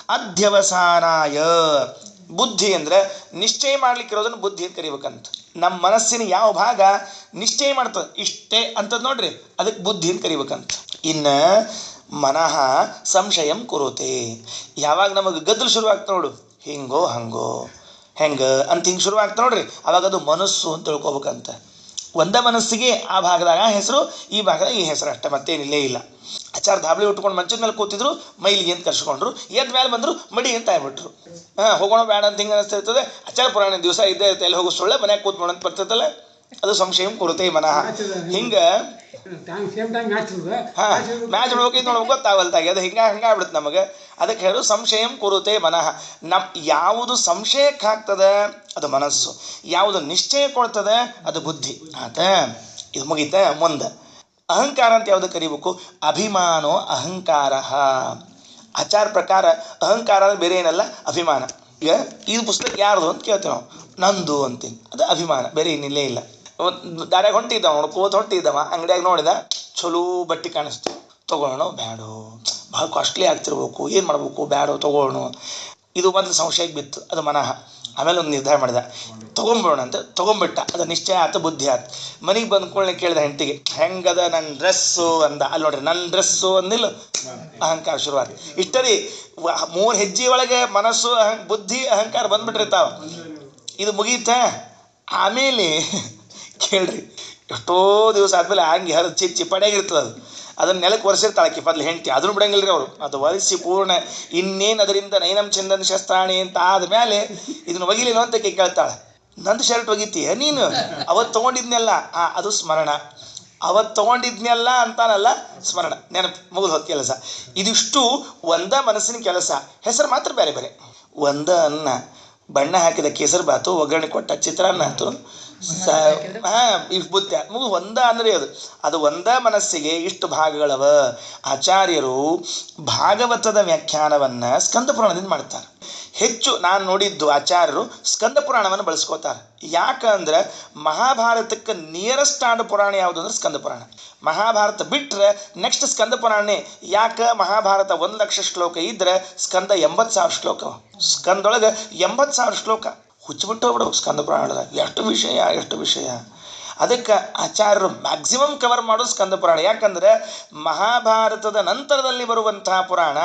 ಅಧ್ಯವಸಾನಾಯ. ಬುದ್ಧಿ ಅಂದರೆ ನಿಶ್ಚಯ ಮಾಡ್ಲಿಕ್ಕಿರೋದನ್ನು ಬುದ್ಧಿ ಅಂತ ಕರಿಬೇಕಂತ. ನಮ್ಮ ಮನಸ್ಸಿನ ಯಾವ ಭಾಗ ನಿಶ್ಚಯ ಮಾಡ್ತದೆ ಇಷ್ಟೇ ಅಂತದ್ ನೋಡ್ರಿ, ಅದಕ್ಕೆ ಬುದ್ಧಿ ಅಂತ ಕರಿಬೇಕಂತ. ಇನ್ನು ಮನಃ ಸಂಶಯಂ ಕುರುತೆ. ಯಾವಾಗ ನಮಗೆ ಗದ್ದಲು ಶುರುವಾಗ್ತದೆ ನೋಡು, ಹಿಂಗೋ ಹಂಗೋ ಹೆಂಗೆ ಅಂತ ಹಿಂಗೆ ಶುರುವಾಗ್ತದೆ ನೋಡ್ರಿ, ಅವಾಗ ಅದು ಮನಸ್ಸು ಅಂತ ತಿಳ್ಕೊಬೇಕಂತ. ಒಂದೇ ಮನಸ್ಸಿಗೆ ಆ ಭಾಗದಾಗ ಆ ಹೆಸರು, ಈ ಭಾಗದಾಗ ಈ ಹೆಸರು ಅಷ್ಟೇ, ಮತ್ತೇನಿಲ್ಲೇ ಇಲ್ಲ. ಆಚಾರ ಧಾಬಳಿ ಉಟ್ಕೊಂಡು ಮಂಚದ ಮೇಲೆ ಕೂತಿದ್ರು, ಮೈಲಿಗೆ ಅಂತ ಕರ್ಸ್ಕೊಂಡ್ರು, ಎದ್ದು ಮೇಲೆ ಬಂದರು ಮಡಿ ಅಂತ ಆಗ್ಬಿಟ್ರು. ಹೋಗೋಣ ಬೇಡ ಅಂತ ಹಿಂಗೆ ಅನಿಸ್ತಾ ಇರ್ತದೆ. ಆಚಾರ ಪುರಾಣ ದಿವಸ ಇದ್ದೇ ಇರುತ್ತೆ, ಎಲ್ಲಿ ಹೋಗೋ ಸೊಳ್ಳೆ ಮನ್ಯಾಗ ಕೂತ್ಕೊಳ್ಳೋ ಅಂತ ಬರ್ತೈತಲ್ಲ, ಅದು ಸಂಶಯಂ ಕುರುತೆ ಮನಃ. ಹಿಂಗೆ ಮ್ಯಾಚ್ ನೋಡ್ಬೇಕಿದ್ ನೋಡ್ಬೇಕು ಗೊತ್ತಾಗಲ್ತಾಗಿ ಅದು ಹಂಗೆ ಆಗ್ಬಿಡುತ್ತೆ ನಮಗೆ. ಅದಕ್ಕೆ ಹೇಳು ಸಂಶಯಂ ಕುರುತೆ ಮನಃ. ಯಾವುದು ಸಂಶಯಕ್ಕೆ ಹಾಕ್ತದೆ ಅದು ಮನಸ್ಸು, ಯಾವುದು ನಿಶ್ಚಯ ಕೊಡ್ತದೆ ಅದು ಬುದ್ಧಿ. ಆತ ಇದು ಮುಗೀತ. ಮುಂದೆ ಅಹಂಕಾರ ಅಂತ ಯಾವುದು ಕರಿಬೇಕು? ಅಭಿಮಾನೋ ಅಹಂಕಾರ. ಆಚಾರ ಪ್ರಕಾರ ಅಹಂಕಾರ ಬೇರೆ ಏನಲ್ಲ, ಅಭಿಮಾನ. ಈಗ ಇದು ಪುಸ್ತಕ ಯಾರ್ದು ಅಂತ ಕೇಳ್ತೀವಿ ನಾವು, ನಂದು ಅಂತೀನಿ, ಅದು ಅಭಿಮಾನ, ಬೇರೆ ಏನಿಲ್ಲೇ ಇಲ್ಲ. ದಾರ್ಯಾಗ ಹೊಂಟಿದ್ದವ ನೋಡ್ಕೋತ ಹೊಂಟಿದ್ದವ, ಅಂಗಡಿಯಾಗ ನೋಡಿದ ಚಲೋ ಬಟ್ಟೆ ಕಾಣಿಸ್ತು, ತೊಗೊಳ್ಳೋಣ ಬ್ಯಾಡೋ, ಭಾಳ ಕಾಸ್ಟ್ಲಿ ಆಗ್ತಿರ್ಬೇಕು, ಏನು ಮಾಡ್ಬೇಕು, ಬ್ಯಾಡೋ ತೊಗೊಳ್ಳೋಣ. ಇದು ಒಂದು ಸಂಶಯಕ್ಕೆ ಬಿತ್ತು, ಅದು ಮನಃ. ಆಮೇಲೆ ಒಂದು ನಿರ್ಧಾರ ಮಾಡಿದ, ತೊಗೊಂಬಿಡೋಣ ಅಂತ ತೊಗೊಂಬಿಟ್ಟ. ಅದು ನಿಶ್ಚಯ ಆತ, ಬುದ್ಧಿ ಆತ. ಮನೆಗೆ ಬಂದ ಕೂಡಲೇ ಕೇಳಿದ ಹೆಂಡತಿಗೆ, ಹೆಂಗದ ನನ್ನ ಡ್ರೆಸ್ಸು ಅಂದ. ಅಲ್ಲಿ ನೋಡ್ರಿ, ನನ್ನ ಡ್ರೆಸ್ಸು ಅಂದಿಲ್ಲ, ಅಹಂಕಾರ ಶುರುವಾದ. ಇಷ್ಟರಿ 3 ಹೆಜ್ಜೆ ಒಳಗೆ ಮನಸ್ಸು ಬುದ್ಧಿ ಅಹಂಕಾರ ಬಂದ್ಬಿಟ್ಟಿರ್ತಾವ. ಇದು ಮುಗೀತ. ಆಮೇಲೆ ಕೇಳ್ರಿ, ಎಷ್ಟೋ ದಿವಸ ಆದಮೇಲೆ ಹಂಗೆ ಹರಿದು ಚಿಪ್ಪಡಿಯಾಗಿರ್ತದೆ ಅದು, ಅದನ್ನು ನೆಲಕ್ಕೆ ಒರೆಸಿರ್ತಾಳಕ್ಕೆ ಮೊದಲು ಹೆಂಡತಿ, ಅದನ್ನು ಬಿಡಂಗಿಲ್ಲ ರೀ ಅವರು. ಅದು ಒರೆಸಿ ಪೂರ್ಣ ಇನ್ನೇನು ಅದರಿಂದ ನೈನಂ ಚಂದನ್ ಶಸ್ತ್ರಾಣಿ ಅಂತ ಆದಮೇಲೆ ಇದನ್ನು ಒಗಿಲಿಲ್ಲ ಅಂತ ಕೇಳ್ತಾಳೆ. ನಂದು ಶರ್ಟ್ ಒಗಿತೀಯ ನೀನು, ಅವತ್ತು ತೊಗೊಂಡಿದ್ನೆಲ್ಲ ಅದು ಸ್ಮರಣ, ಅವತ್ತು ತೊಗೊಂಡಿದ್ನೆಲ್ಲ ಅಂತಾನಲ್ಲ ಸ್ಮರಣ, ನೆನಪು, ಮುಗಿದು ಹೊತ್ತು ಕೆಲಸ. ಇದಿಷ್ಟು ಒಂದ ಮನಸ್ಸಿನ ಕೆಲಸ, ಹೆಸರು ಮಾತ್ರ ಬೇರೆ ಬೇರೆ. ಒಂದ ಅನ್ನ, ಬಣ್ಣ ಹಾಕಿದ ಕೇಸರಿ ಬಾತು, ಒಗ್ಗರಣೆ ಕೊಟ್ಟ ಚಿತ್ರಾನ್ನ ಆಯ್ತು, ಬುದ್ಧ ಮುಗು ಒಂದ ಅಂದರೆ ಅದು ಒಂದ ಮನಸ್ಸಿಗೆ ಇಷ್ಟು ಭಾಗಗಳವ. ಆಚಾರ್ಯರು ಭಾಗವತದ ವ್ಯಾಖ್ಯಾನವನ್ನು ಸ್ಕಂದ ಪುರಾಣದಿಂದ ಮಾಡ್ತಾರೆ. ಹೆಚ್ಚು ನಾನು ನೋಡಿದ್ದು ಆಚಾರ್ಯರು ಸ್ಕಂದ ಪುರಾಣವನ್ನು ಬಳಸ್ಕೋತಾರೆ. ಯಾಕಂದ್ರೆ ಮಹಾಭಾರತಕ್ಕೆ ನಿಯರೆಸ್ಟ್ ಆದ ಪುರಾಣ ಯಾವುದು ಅಂದ್ರೆ ಸ್ಕಂದ ಪುರಾಣ. ಮಹಾಭಾರತ ಬಿಟ್ಟರೆ ನೆಕ್ಸ್ಟ್ ಸ್ಕಂದ ಪುರಾಣನೇ. ಯಾಕೆ? ಮಹಾಭಾರತ 1,00,000 ಶ್ಲೋಕ ಇದ್ರೆ ಸ್ಕಂದ 80,000 ಶ್ಲೋಕ. ಸ್ಕಂದೊಳಗೆ 80,000 ಶ್ಲೋಕ. ಹುಚ್ಚಿಬಿಟ್ಟು ಹೋಗ್ಬಿಡು ಸ್ಕಂದ ಪುರಾಣದ, ಎಷ್ಟು ವಿಷಯ. ಅದಕ್ಕೆ ಆಚಾರ್ಯರು ಮ್ಯಾಕ್ಸಿಮಮ್ ಕವರ್ ಮಾಡೋದು ಸ್ಕಂದ ಪುರಾಣ. ಯಾಕಂದರೆ ಮಹಾಭಾರತದ ನಂತರದಲ್ಲಿ ಬರುವಂತಹ ಪುರಾಣ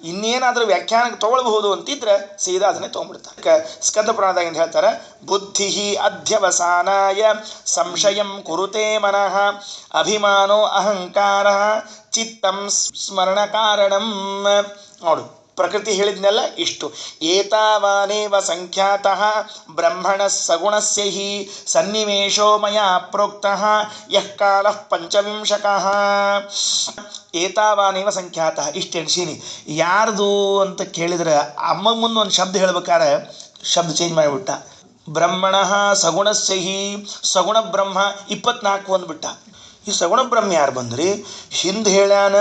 ಇನ್ನೇನಾದರೂ ವ್ಯಾಖ್ಯಾನಕ್ಕೆ ತೊಗೊಳ್ಬಹುದು ಅಂತಿದ್ರೆ ಸೀದಾ ಅದನ್ನೇ ತೊಗೊಂಡ್ಬಿಡ್ತಾರೆ. ಸ್ಕಂದ ಪುರಾಣದಾಗ ಹೇಳ್ತಾರೆ, ಬುದ್ಧಿ ಅಧ್ಯವಸಾನಾಯ ಸಂಶಯಂ ಕುರುತೆ ಮನಃ ಅಭಿಮಾನೋ ಅಹಂಕಾರ ಚಿತ್ತಂ ಸ್ಮರಣ ಕಾರಣಂ. ನೋಡು, ಪ್ರಕೃತಿ ಹೇಳಿದ್ನೆಲ್ಲ ಇಷ್ಟು. ಏತಾವಾನೇವ ಸಂಖ್ಯಾತಃ ಬ್ರಹ್ಮಣ ಸಗುಣಸ್ಯ ಹಿ ಸನ್ನಿವೇಶೋ ಮಯಾ ಪ್ರೋಕ್ತಃ ಯಃ ಕಾಲಃ ಪಂಚವಿಂಶಕಃ. ಏತಾವಾನೇವ ಸಂಖ್ಯಾತಃ, ಇಷ್ಟು ಎಣ್ಸೀನಿ. ಯಾರ್ದು ಅಂತ ಕೇಳಿದ್ರೆ ಅಮ್ಮ ಮುಂದೆ ಒಂದು ಶಬ್ದ ಹೇಳ್ಬೇಕಾದ್ರೆ ಶಬ್ದ ಚೇಂಜ್ ಮಾಡಿಬಿಟ್ಟ. ಬ್ರಹ್ಮಣ ಸಗುಣಸ್ಯ ಹಿ, ಸಗುಣ ಬ್ರಹ್ಮ 24 ಅಂದ್ಬಿಟ್ಟ. ಈ ಸಗುಣ ಬ್ರಹ್ಮ ಯಾರು ಬಂದ್ರಿ? ಹಿಂದೆ ಹೇಳ್ಯಾನ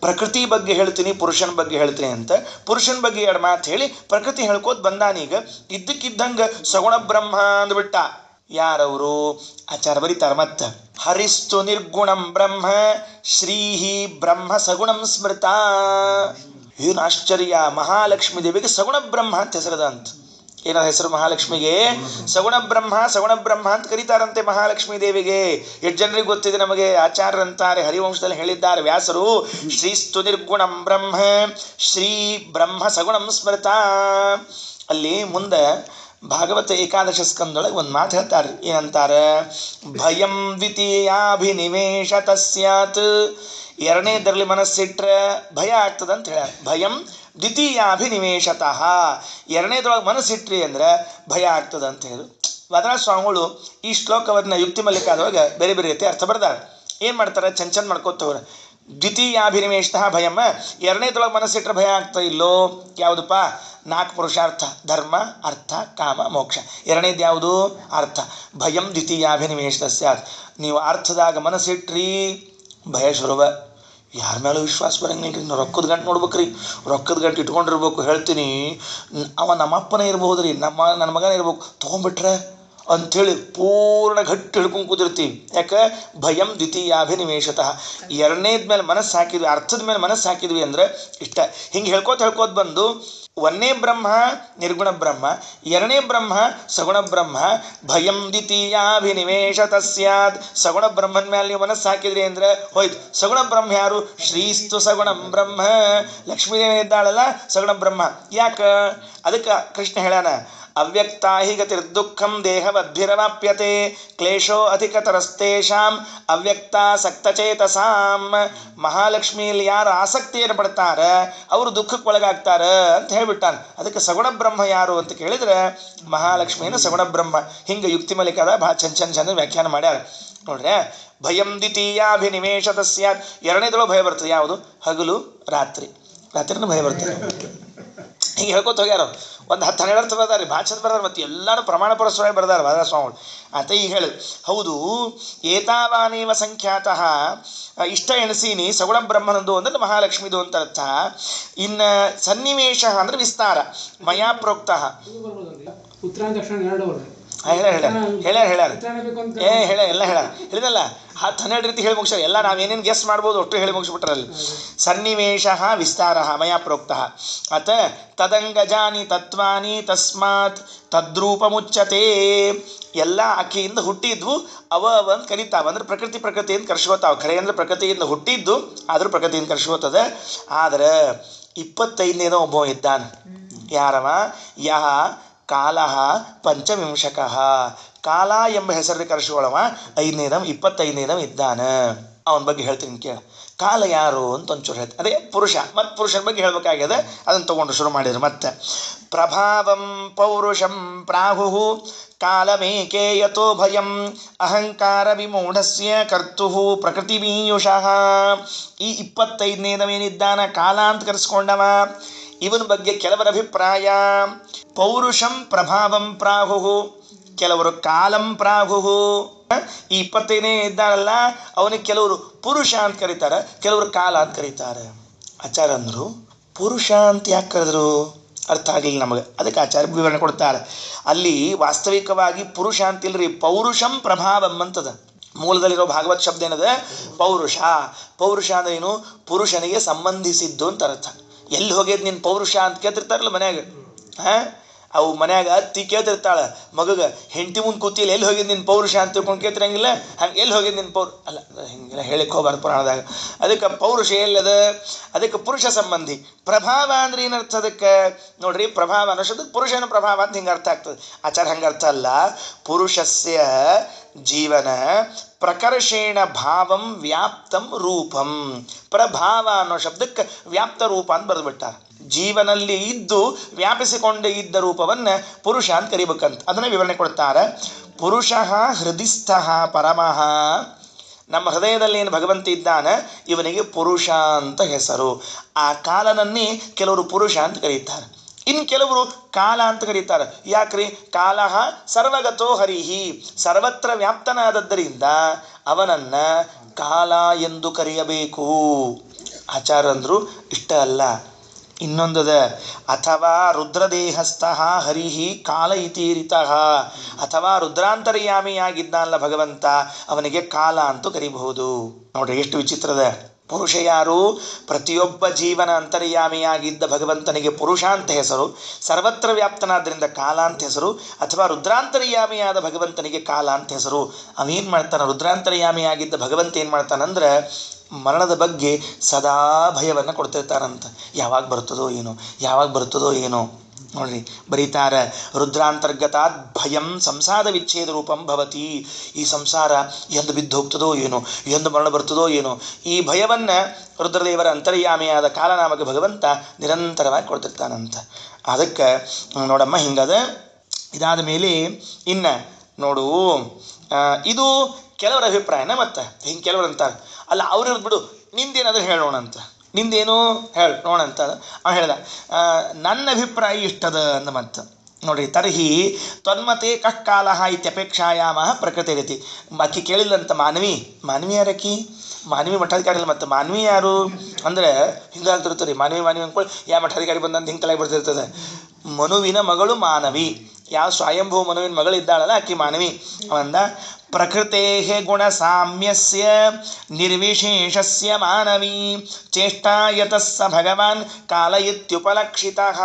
ಪ್ರಕೃತಿ ಬಗ್ಗೆ ಹೇಳ್ತೀನಿ, ಪುರುಷನ ಬಗ್ಗೆ ಹೇಳ್ತೀನಿ ಅಂತ. ಪುರುಷನ ಬಗ್ಗೆ 2 ಮಾತು ಹೇಳಿ ಪ್ರಕೃತಿ ಹೇಳ್ಕೋತ ಬಂದಾನೀಗ. ಇದ್ದಕ್ಕಿದ್ದಂಗೆ ಸಗುಣ ಬ್ರಹ್ಮ ಅಂದ್ಬಿಟ್ಟ. ಯಾರವರು? ಆಚಾರ ಬರೀತಾರೆ ಮತ್ತೆ, ಹರಿಸ್ತು ನಿರ್ಗುಣಂ ಬ್ರಹ್ಮ ಶ್ರೀಹಿ ಬ್ರಹ್ಮ ಸಗುಣಂ ಸ್ಮೃತ. ಏನು ಆಶ್ಚರ್ಯ! ಮಹಾಲಕ್ಷ್ಮೀ ದೇವಿಗೆ ಸಗುಣ ಬ್ರಹ್ಮ ಅಂತ ಹೆಸರದ ಅಂತ. ಏನ ಹೆಸರು ಮಹಾಲಕ್ಷ್ಮಿಗೆ? ಸಗುಣ ಬ್ರಹ್ಮ ಅಂತ ಕರೀತಾರಂತೆ ಮಹಾಲಕ್ಷ್ಮೀ ದೇವಿಗೆ. ಎಷ್ಟು ಜನರಿಗೆ ಗೊತ್ತಿದೆ ನಮಗೆ? ಆಚಾರ್ಯರಂತಾರೆ, ಹರಿವಂಶದಲ್ಲಿ ಹೇಳಿದ್ದಾರೆ ವ್ಯಾಸರು, ಶ್ರೀಸ್ತು ನಿರ್ಗುಣಂ ಬ್ರಹ್ಮ ಶ್ರೀ ಬ್ರಹ್ಮ ಸಗುಣಂ ಸ್ಮೃತ. ಅಲ್ಲಿ ಮುಂದೆ ಭಾಗವತ ಏಕಾದಶ ಸ್ಕಂದೊಳಗೆ ಒಂದು ಮಾತು ಹೇಳ್ತಾರೆ. ಏನಂತಾರೆ? ಭಯಂ ದ್ವಿತೀಯಾಭಿನಿವೇಶತ ಸ್ಯಾತ್. ಎರಡನೇದರಲ್ಲಿ ಮನಸ್ಸಿಟ್ರೆ ಭಯ ಆಗ್ತದಂತ ಹೇಳ್ಯಾರ. ಭಯಂ ದ್ವಿತೀಯಾಭಿನಿವೇಶತಃ, ಎರಡನೇದ್ರೊಳಗೆ ಮನಸ್ಸಿಟ್ರಿ ಅಂದ್ರೆ ಭಯ ಆಗ್ತದೆ ಅಂತ ಹೇಳಿ ವಾದರಾಜ ಸ್ವಾಮಿಗಳು ಈ ಶ್ಲೋಕವನ್ನು ಯುಕ್ತಿ ಮಲ್ಲಿಕಾದೊಳಗೆ ಬೇರೆ ಬೇರೆ ರೀತಿ ಅರ್ಥ ಬರ್ದಾರೆ. ಏನು ಮಾಡ್ತಾರೆ? ಚಂಚನ್ ಮಾಡ್ಕೋತವ್ರು. ದ್ವಿತೀಯಾಭಿನಿವೇಶತಃ ಭಯಂ, ಎರಡನೇದ್ರೊಳಗೆ ಮನಸ್ಸಿಟ್ರೆ ಭಯ ಆಗ್ತಾ ಇಲ್ಲೋ? ಯಾವುದಪ್ಪ? 4 ಪುರುಷಾರ್ಥ, ಧರ್ಮ ಅರ್ಥ ಕಾಮ ಮೋಕ್ಷ. ಎರಡನೇದು ಯಾವುದು? ಅರ್ಥ. ಭಯಂ ದ್ವಿತೀಯಾಭಿನಿವೇಶತ ಸ್ಯಾತ್. ನೀವು ಅರ್ಥದಾಗ ಮನಸ್ಸಿಟ್ರಿ ಭಯ ಶುರುವ. ಯಾರ ಮೇಲೂ ವಿಶ್ವಾಸ ಬರಂಗಿಲ್ಲ ರೀ. ನಾವು ರೊಕ್ಕದ ಗಂಟು ನೋಡ್ಬೇಕ್ರಿ, ರೊಕ್ಕದ ಗಂಟು ಇಟ್ಕೊಂಡಿರ್ಬೇಕು. ಹೇಳ್ತೀನಿ, ಅವ ನಮ್ಮಪ್ಪನೇ ಇರ್ಬೋದು ರೀ, ನನ್ನ ಮಗನೇ ಇರ್ಬೇಕು, ತೊಗೊಂಡ್ಬಿಟ್ರೆ ಅಂಥೇಳಿ ಪೂರ್ಣ ಗಟ್ಟಿ ಹಿಡ್ಕೊಂಡು ಕೂತಿರ್ತೀವಿ. ಯಾಕೆ? ಭಯಂ ದ್ವಿತೀಯಾಭಿನಿವೇಶತಃ. ಎರಡನೇದ ಮೇಲೆ ಮನಸ್ಸು ಹಾಕಿದ್ವಿ, ಅರ್ಥದ ಮೇಲೆ ಮನಸ್ಸು ಹಾಕಿದ್ವಿ ಅಂದರೆ ಇಷ್ಟ. ಹಿಂಗೆ ಹೇಳ್ಕೋತ ಬಂದು ಒಂದನೇ ಬ್ರಹ್ಮ ನಿರ್ಗುಣ ಬ್ರಹ್ಮ, ಎರಡನೇ ಬ್ರಹ್ಮ ಸಗುಣ ಬ್ರಹ್ಮ. ಭಯಂ ದ್ವಿತೀಯಾಭಿನಿವೇಶ ತಸ್ಯಾತ್. ಸಗುಣ ಬ್ರಹ್ಮನ ಮೇಲೆ ನೀವು ಮನಸ್ಸು ಹಾಕಿದ್ರಿ ಅಂದ್ರೆ ಹೋಯ್ತು. ಸಗುಣ ಬ್ರಹ್ಮ ಯಾರು? ಶ್ರೀಸ್ತು ಸಗುಣಂ ಬ್ರಹ್ಮ. ಲಕ್ಷ್ಮೀದೇವಿ ಇದ್ದಾಳಲ್ಲ ಸಗುಣ ಬ್ರಹ್ಮ. ಯಾಕ? ಅದಕ್ಕೆ ಕೃಷ್ಣ ಹೇಳಾನ, ಅವ್ಯಕ್ತಾ ಹಿ ಗತಿರ್ದುಃಖಂ ದೇಹವದ್ಭಿರವಾಪ್ಯತೆ ಕ್ಲೇಶೋ ಅಧಿಕತರಸ್ತೇಷಾಂ ಅವ್ಯಕ್ತಾಸಕ್ತಚೇತಸಾಂ. ಮಹಾಲಕ್ಷ್ಮಿಯಲ್ಲಿ ಯಾರು ಆಸಕ್ತಿಯನ್ನು ಪಡ್ತಾರ ಅವರು ದುಃಖಕ್ಕೆ ಒಳಗಾಗ್ತಾರ ಅಂತ ಹೇಳ್ಬಿಟ್ಟಾನ. ಅದಕ್ಕೆ ಸಗುಣ ಬ್ರಹ್ಮ ಯಾರು ಅಂತ ಕೇಳಿದ್ರೆ ಮಹಾಲಕ್ಷ್ಮಿಯನ್ನು ಸಗುಣ ಬ್ರಹ್ಮ. ಹಿಂಗೆ ಯುಕ್ತಿ ಮಲಿಕದ ಭಾಳ ಚಂದ ವ್ಯಾಖ್ಯಾನ ಮಾಡ್ಯಾರ ನೋಡ್ರೆ. ಭಯಂ ದ್ವಿತೀಯಾಭಿನಿವೇಶ ತಸ್ಯಾತ್. ಎರಡನೇದೊಳಗೆ ಭಯ ಬರ್ತದೆ. ಯಾವುದು? ಹಗಲು ರಾತ್ರಿ. ರಾತ್ರಿನೂ ಭಯ ಬರ್ತದೆ. ಹಿಂಗೆ ಹೇಳ್ಕೊತ ಹೋಗ್ಯಾರ. ಒಂದು 10-12 ಅರ್ಥ ಬರ್ದಾರೆ, ಭಾಳ ಚಂದ ಬರ್ದಾರೆ. ಮತ್ತು ಎಲ್ಲರೂ ಪ್ರಮಾಣ ಪುರಸ್ಸರವಾಗಿ ಬರ್ದಾರೆ ವಾದ ಸ್ವಾಮಿಗಳು. ಆತ ಈಗ ಹೇಳಿ ಹೌದು. ಏತಾವಾನೇವ ಸಂಖ್ಯಾತಃ ಇಷ್ಟ ಎಣಸೀನಿ ಸಗುಣ ಬ್ರಹ್ಮನದು ಅಂದ್ರೆ ಮಹಾಲಕ್ಷ್ಮಿದು ಅಂತ ಅರ್ಥ. ಇನ್ನು ಸನ್ನಿವೇಶ ಅಂದ್ರೆ ವಿಸ್ತಾರ. ಮಯಾ ಪ್ರೋಕ್ತ ಹೇಳ್ಯಾರ ಎಲ್ಲ ಹೇಳಿದಲ್ಲ 10-12 ರೀತಿ ಹೇಳಿ ಮುಗಿಸ್ಯಾರ. ಎಲ್ಲ ನಾವೇನೇನು ಗೆಸ್ ಮಾಡ್ಬೋದು ಒಟ್ಟು ಹೇಳಿ ಮುಗಿಸ್ಬಿಟ್ರಲ್ಲಿ. ಸನ್ನಿವೇಶ ವಿಸ್ತಾರ ಮಯಾ ಪ್ರೋಕ್ತ ಅತ ತದಂಗಜಾನಿ ತತ್ವಾನಿ ತಸ್ಮಾತ್ ತದ್ರೂಪಮುಚ್ಯತೆ. ಎಲ್ಲ ಆಕೆಯಿಂದ ಹುಟ್ಟಿದ್ವು ಅವ ಅಂತ ಕರಿತಾವ. ಅಂದ್ರೆ ಪ್ರಕೃತಿಯಿಂದ ಕರ್ಸ್ಕೋತಾವ. ಖರೆ ಅಂದ್ರೆ ಪ್ರಕೃತಿಯಿಂದ ಹುಟ್ಟಿದ್ದು ಆದರೂ ಪ್ರಕೃತಿಯಿಂದ ಕರ್ಸ್ಕೋತದ. ಆದ್ರೆ 25ನೇನೋ ಒಬ್ಬ ಇದ್ದಾನೆ. ಯಾರವ? ಯಹ ಕಾಲ ಪಂಚವಿಂಶಕಃ. ಕಾಲ ಎಂಬ ಹೆಸರಲ್ಲಿ ಕರೆಸಿಕೊಳ್ಳವ 25ನೇದವ ಇದ್ದಾನೆ. ಅವನ ಬಗ್ಗೆ ಹೇಳ್ತೀನಿ ಕೇಳ. ಕಾಲ ಯಾರು ಅಂತ ಒಂಚೂರು ಹೇಳ್ತೀನಿ. ಅದೇ ಪುರುಷ. ಮತ್ತು ಪುರುಷನ ಬಗ್ಗೆ ಹೇಳ್ಬೇಕಾಗ್ಯದ. ಅದನ್ನು ತಗೊಂಡು ಶುರು ಮಾಡಿದ್ರು. ಮತ್ತೆ ಪ್ರಭಾವಂ ಪೌರುಷಂ ಪ್ರಾಹು ಕಾಲಮೇಕೆ ಯಥೋ ಭಯಂ ಅಹಂಕಾರ ವಿಮೂಢಸ್ಯ ಕರ್ತು ಪ್ರಕೃತಿಮೀಯುಷಃ. ಈ 25ನೇದವೇನಿದ್ದಾನ ಕಾಲ ಅಂತ ಕರೆಸ್ಕೊಂಡವ. ಇವನ ಬಗ್ಗೆ ಕೆಲವರ ಅಭಿಪ್ರಾಯ ಪೌರುಷಂ ಪ್ರಭಾವಂ ಪ್ರಾಹು, ಕೆಲವರು ಕಾಲಂ ಪ್ರಾಹು. ಈ 25ನೇ ಇದ್ದಾರಲ್ಲ ಅವನಿಗೆ ಕೆಲವರು ಪುರುಷ ಅಂತ ಕರೀತಾರೆ, ಕೆಲವರು ಕಾಲ ಅಂತ ಕರೀತಾರೆ. ಆಚಾರ್ಯ ಅಂದರು ಪುರುಷ ಅಂತ ಯಾಕೆ ಕರೆದ್ರು ಅರ್ಥ ಆಗಲಿಲ್ಲ ನಮಗೆ. ಅದಕ್ಕೆ ಆಚಾರ್ಯ ವಿವರಣೆ ಕೊಡ್ತಾರೆ. ಅಲ್ಲಿ ವಾಸ್ತವಿಕವಾಗಿ ಪುರುಷ ಅಂತಿಲ್ರಿ, ಪೌರುಷಂ ಪ್ರಭಾವಂ ಅಂತದ. ಮೂಲದಲ್ಲಿರೋ ಭಾಗವತ್ ಶಬ್ದ ಏನದ? ಪೌರುಷ. ಪೌರುಷ ಅಂದ್ರೆ ಏನು? ಪುರುಷನಿಗೆ ಸಂಬಂಧಿಸಿದ್ದು ಅಂತ ಅರ್ಥ. ಎಲ್ಲಿ ಹೋಗ್ಯದ ನಿನ್ನ ಪೌರುಷ ಅಂತ ಕೇಳ್ತಿರ್ತಾರಲ್ಲ ಮನ್ಯಾಗ. ಅವು ಮನ್ಯಾಗ ಅತ್ತಿ ಕೇಳ್ತಿರ್ತಾಳೆ ಮಗಗೆ, ಹೆಂಡತಿ ಮುಂದೆ ಕೂತಿಲ್ಲ ಎಲ್ಲಿ ಹೋಗಿದ್ದು ನಿನ್ನ ಪೌರುಷ ಅಂತ ತಿಳ್ಕೊಂಡು ಕೇಳ್ತಿರಂಗಿಲ್ಲ. ಹಂಗೆ ಎಲ್ಲಿ ಹೋಗಿದ್ದು ನಿನ್ನ ಅಲ್ಲ ಹಿಂಗೆಲ್ಲ ಹೇಳಿಕ್ಕೆ ಹೋಗ್ಬಾರ್ದು ಪುರಾಣದಾಗ. ಅದಕ್ಕೆ ಪೌರುಷ ಎಲ್ಲದ? ಅದಕ್ಕೆ ಪುರುಷ ಸಂಬಂಧಿ. ಪ್ರಭಾವ ಅಂದ್ರೆ ಏನರ್ಥ ಅದಕ್ಕೆ ನೋಡ್ರಿ. ಪ್ರಭಾವ ಅನ್ನೋ ಶಬ್ದಕ್ಕೆ ಪುರುಷನ ಪ್ರಭಾವ ಅಂತ ಹಿಂಗೆ ಅರ್ಥ ಆಗ್ತದೆ. ಆಚಾರ ಹಂಗೆ ಅರ್ಥ ಅಲ್ಲ. ಪುರುಷಸ್ಯ ಜೀವನ ಪ್ರಕರ್ಷೇಣ ಭಾವಂ ವ್ಯಾಪ್ತಂ ರೂಪಂ. ಪ್ರಭಾವ ಅನ್ನೋ ಶಬ್ದಕ್ಕೆ ವ್ಯಾಪ್ತ ರೂಪ ಅಂತ ಬರೆದ್ಬಿಟ್ಟಾರ. ಜೀವನಲ್ಲಿ ಇದ್ದು ವ್ಯಾಪಿಸಿಕೊಂಡೇ ಇದ್ದ ರೂಪವನ್ನು ಪುರುಷ ಅಂತ ಕರಿಬೇಕಂತ ಅದನ್ನು ವಿವರಣೆ ಕೊಡ್ತಾರೆ. ಪುರುಷ ಹೃದಯಸ್ಥ ಪರಮಃ. ನಮ್ಮ ಹೃದಯದಲ್ಲಿ ಏನು ಭಗವಂತ ಇದ್ದಾನೆ ಇವನಿಗೆ ಪುರುಷ ಅಂತ ಹೆಸರು. ಆ ಕಾಲನನ್ನೇ ಕೆಲವರು ಪುರುಷ ಅಂತ ಕರೀತಾರೆ. ಇನ್ನು ಕೆಲವರು ಕಾಲ ಅಂತ ಕರೀತಾರೆ. ಯಾಕ್ರಿ? ಕಾಲ ಸರ್ವಗತೋ ಹರಿಹಿ, ಸರ್ವತ್ರ ವ್ಯಾಪ್ತನಾದದ್ದರಿಂದ ಅವನನ್ನ ಕಾಲ ಎಂದು ಕರೆಯಬೇಕು. ಆಚಾರ್ಯಂದ್ರು ಇಷ್ಟ ಅಲ್ಲ, ಇನ್ನೊಂದದ ಅಥವಾ ರುದ್ರದೇಹಸ್ಥ ಹರಿಹಿ ಕಾಲ ಇತೀರಿತಃ. ಅಥವಾ ರುದ್ರಾಂತರ್ಯಾಮಿಯಾಗಿದ್ದಾನಲ್ಲ ಭಗವಂತ ಅವನಿಗೆ ಕಾಲ ಅಂತೂ ಕರಿಬಹುದು. ನೋಡ್ರಿ ಎಷ್ಟು ವಿಚಿತ್ರದ. ಪುರುಷ ಯಾರು? ಪ್ರತಿಯೊಬ್ಬ ಜೀವನ ಅಂತರ್ಯಾಮಿಯಾಗಿದ್ದ ಭಗವಂತನಿಗೆ ಪುರುಷ ಅಂತ ಹೆಸರು. ಸರ್ವತ್ರ ವ್ಯಾಪ್ತನಾದ್ರಿಂದ ಕಾಲ ಅಂತ ಹೆಸರು. ಅಥವಾ ರುದ್ರಾಂತರ್ಯಾಮಿಯಾದ ಭಗವಂತನಿಗೆ ಕಾಲ ಅಂತ ಹೆಸರು. ಅವೇನು ಮಾಡ್ತಾನೆ? ರುದ್ರಾಂತರ್ಯಾಮಿಯಾಗಿದ್ದ ಭಗವಂತ ಏನು ಮಾಡ್ತಾನಂದ್ರೆ ಮರಣದ ಬಗ್ಗೆ ಸದಾ ಭಯವನ್ನು ಕೊಡ್ತಿರ್ತಾರಂತ. ಯಾವಾಗ ಬರ್ತದೋ ಏನೋ, ಯಾವಾಗ ಬರ್ತದೋ ಏನೋ. ನೋಡ್ರಿ ಬರೀತಾರೆ, ರುದ್ರಾಂತರ್ಗತಾತ್ ಭಯಂ ಸಂಸಾರ ವಿಚ್ಛೇದ ರೂಪಂ ಭವತಿ. ಈ ಸಂಸಾರ ಎಂದು ಬಿದ್ದು ಹೋಗ್ತದೋ ಏನೋ, ಎಂದು ಮರಣ ಬರ್ತದೋ ಏನೋ. ಈ ಭಯವನ್ನು ರುದ್ರದೇವರ ಅಂತರ್ಯಾಮಿಯಾದ ಕಾಲನಾಮಕ ಭಗವಂತ ನಿರಂತರವಾಗಿ ಕೊಡ್ತಿರ್ತಾನಂತ. ಅದಕ್ಕೆ ನೋಡಮ್ಮ ಹಿಂಗದ. ಇದಾದ ಮೇಲೆ ಇನ್ನು ನೋಡು, ಇದು ಕೆಲವರ ಅಭಿಪ್ರಾಯನ. ಮತ್ತು ಹಿಂಗೆ ಕೆಲವರು ಅಂತಾರೆ ಅಲ್ಲ ಅವ್ರು ಬಿಡು, ನಿಂದೇನಾದರೂ ಹೇಳೋಣ ಅಂತ. ನಿಂದೇನು ಹೇಳಿ ನೋಡಂತ ಅವ ಹೇಳ್ದ. ನನ್ನ ಅಭಿಪ್ರಾಯ ಇಷ್ಟದ ಅಂದ. ಮತ್ತು ನೋಡ್ರಿ, ತರ್ಹಿ ತ್ವನ್ಮತೆ ಕಃ ಕಾಲಃ ಇತ್ಯಪೇಕ್ಷಾಯಾಮಃ ಪ್ರಕೃತಿ ರೀತಿ. ಆಕಿ ಕೇಳಿಲ್ಲಂತ ಮಾನವಿ ಯಾರಕಿ? ಮಾನವಿ ಮಠಾಧಿಕಾರಿ ಇಲ್ಲ. ಮತ್ತು ಮಾನವಿ ಯಾರು ಅಂದರೆ ಹಿಂಗಾಗ್ತಿರ್ತದೆ. ಮಾನವಿ ಅಂದ್ಕೊಳ್ಳಿ ಯಾವ ಮಠಾಧಿಕಾರಿ ಬಂದಂತ ಹಿಂಗೆ ತಲೆಗೆ ಬರ್ತಿರ್ತದೆ. ಮನುವಿನ ಮಗಳು ಮಾನವಿ. ಯಾವ ಸ್ವಯಂಭೂ ಮನುವಿನ ಮಗಳಿದ್ದಾಳಲ್ಲ ಆಕಿ ಮಾನವಿ. ಅವಂದ ಪ್ರಕೃತೆ ಗುಣ ಸಾಮ್ಯಸ್ಯ ನಿರ್ವಿಶೇಷಸ್ಯ ಮಾನವಿ ಚೇಷ್ಟಾಯತಸ್ಸ ಭಗವಾನ್ ಕಾಲ ಇತ್ಯುಪಲಕ್ಷಿತಃ.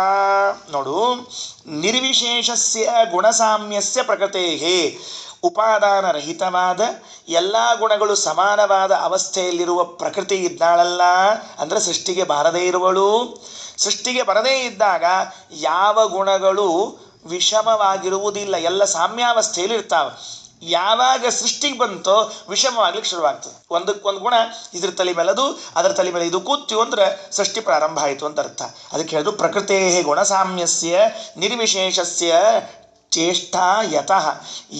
ನೋಡು, ನಿರ್ವಿಶೇಷಸ್ಯ ಗುಣಸಾಮ್ಯಸ್ಯ ಪ್ರಕೃತೆ, ಉಪಾದಾನರಹಿತವಾದ ಎಲ್ಲ ಗುಣಗಳು ಸಮಾನವಾದ ಅವಸ್ಥೆಯಲ್ಲಿರುವ ಪ್ರಕೃತಿ ಇದ್ದಾಳಲ್ಲ, ಅಂದರೆ ಸೃಷ್ಟಿಗೆ ಬಾರದೇ ಇರುವಳು. ಸೃಷ್ಟಿಗೆ ಬರದೇ ಇದ್ದಾಗ ಯಾವ ಗುಣಗಳು ವಿಷಮವಾಗಿರುವುದಿಲ್ಲ, ಎಲ್ಲ ಸಾಮ್ಯಾವಸ್ಥೆಯಲ್ಲಿ ಇರ್ತಾವೆ. ಯಾವಾಗ ಸೃಷ್ಟಿಗೆ ಬಂತೋ ವಿಷಮವಾಗ್ಲಿಕ್ಕೆ ಶುರುವಾಗ್ತದೆ. ಒಂದಕ್ಕೊಂದು ಗುಣ ಇದ್ರ ತಲೆ ಮೇಲೆ ಅದು, ಅದರ ತಲೆ ಮೇಲೆ ಇದು ಕೂತ್ಯು ಅಂದ್ರೆ ಸೃಷ್ಟಿ ಪ್ರಾರಂಭ ಆಯಿತು ಅಂತ ಅರ್ಥ. ಅದಕ್ಕೆ ಹೇಳಿದ್ರು ಪ್ರಕೃತೆ ಗುಣಸಾಮ್ಯಸ್ಯ ನಿರ್ವಿಶೇಷಸ್ಯ ಚೇಷ್ಟಾ ಯತಃ.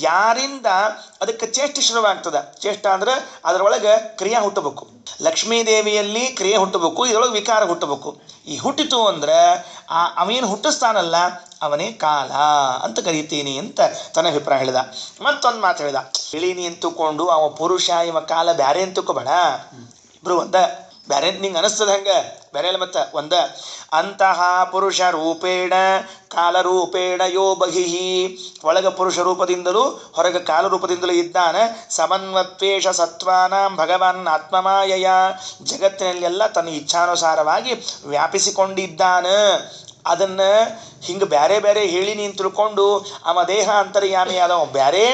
ಯಾರಿಂದ ಅದಕ್ಕೆ ಚೇಷ್ಟೆ ಶುರುವಾಗ್ತದೆ. ಚೇಷ್ಟ ಅಂದ್ರೆ ಅದರೊಳಗೆ ಕ್ರಿಯೆ ಹುಟ್ಟಬೇಕು. ಲಕ್ಷ್ಮೀದೇವಿಯಲ್ಲಿ ಕ್ರಿಯೆ ಹುಟ್ಟಬೇಕು, ಇದರೊಳಗೆ ವಿಕಾರ ಹುಟ್ಟಬೇಕು. ಈ ಹುಟ್ಟಿತು ಅಂದ್ರೆ ಅವೇನು ಹುಟ್ಟಿಸ್ತಾನಲ್ಲ ಅವನೇ ಕಾಲ ಅಂತ ಕರಿತೀನಿ ಅಂತ ತನ್ನ ಅಭಿಪ್ರಾಯ ಹೇಳಿದ. ಮತ್ತೊಂದು ಮಾತು ಹೇಳಿದ, ಹೇಳಿನಿ ಅಂತಕೊಂಡು ಅವ ಪುರುಷ ಇವ ಕಾಲ ಬ್ಯಾರೆ ಅಂತ ತಿಳ್ಕೊಬೇಡ, ಇಬ್ರು ಒಂದ. ಬ್ಯಾರೆ ಅಂತ ನಿಂಗೆ ಅನಿಸ್ತದ ಹಂಗೆ, ಬೇರೆ ಅಲ್ಲ ಮತ್ತೆ ಒಂದ. ಅಂತಹ ಪುರುಷ ರೂಪೇಣ ಕಾಲರೂಪೇಣ ಯೋ ಬಹಿಹಿ, ಒಳಗ ಪುರುಷ ರೂಪದಿಂದಲೂ ಹೊರಗೆ ಕಾಲರೂಪದಿಂದಲೂ ಇದ್ದಾನೆ. ಸಮನ್ವತ್ವೇಷ ಸತ್ವಾನಾಂ ಭಗವಾನ್ ಆತ್ಮಮಾಯಯ, ಜಗತ್ತಿನಲ್ಲೆಲ್ಲ ತನ್ನ ಇಚ್ಛಾನುಸಾರವಾಗಿ ವ್ಯಾಪಿಸಿಕೊಂಡಿದ್ದಾನೆ. ಅದನ್ನು ಹಿಂಗೆ ಬೇರೆ ಬೇರೆ ಹೇಳಿನಿ ಅಂತ ತಿಳ್ಕೊಂಡು ಅವ ದೇಹ ಅಂತರ್ಯಾಮಿ ಆದವ ಬೇರೆ,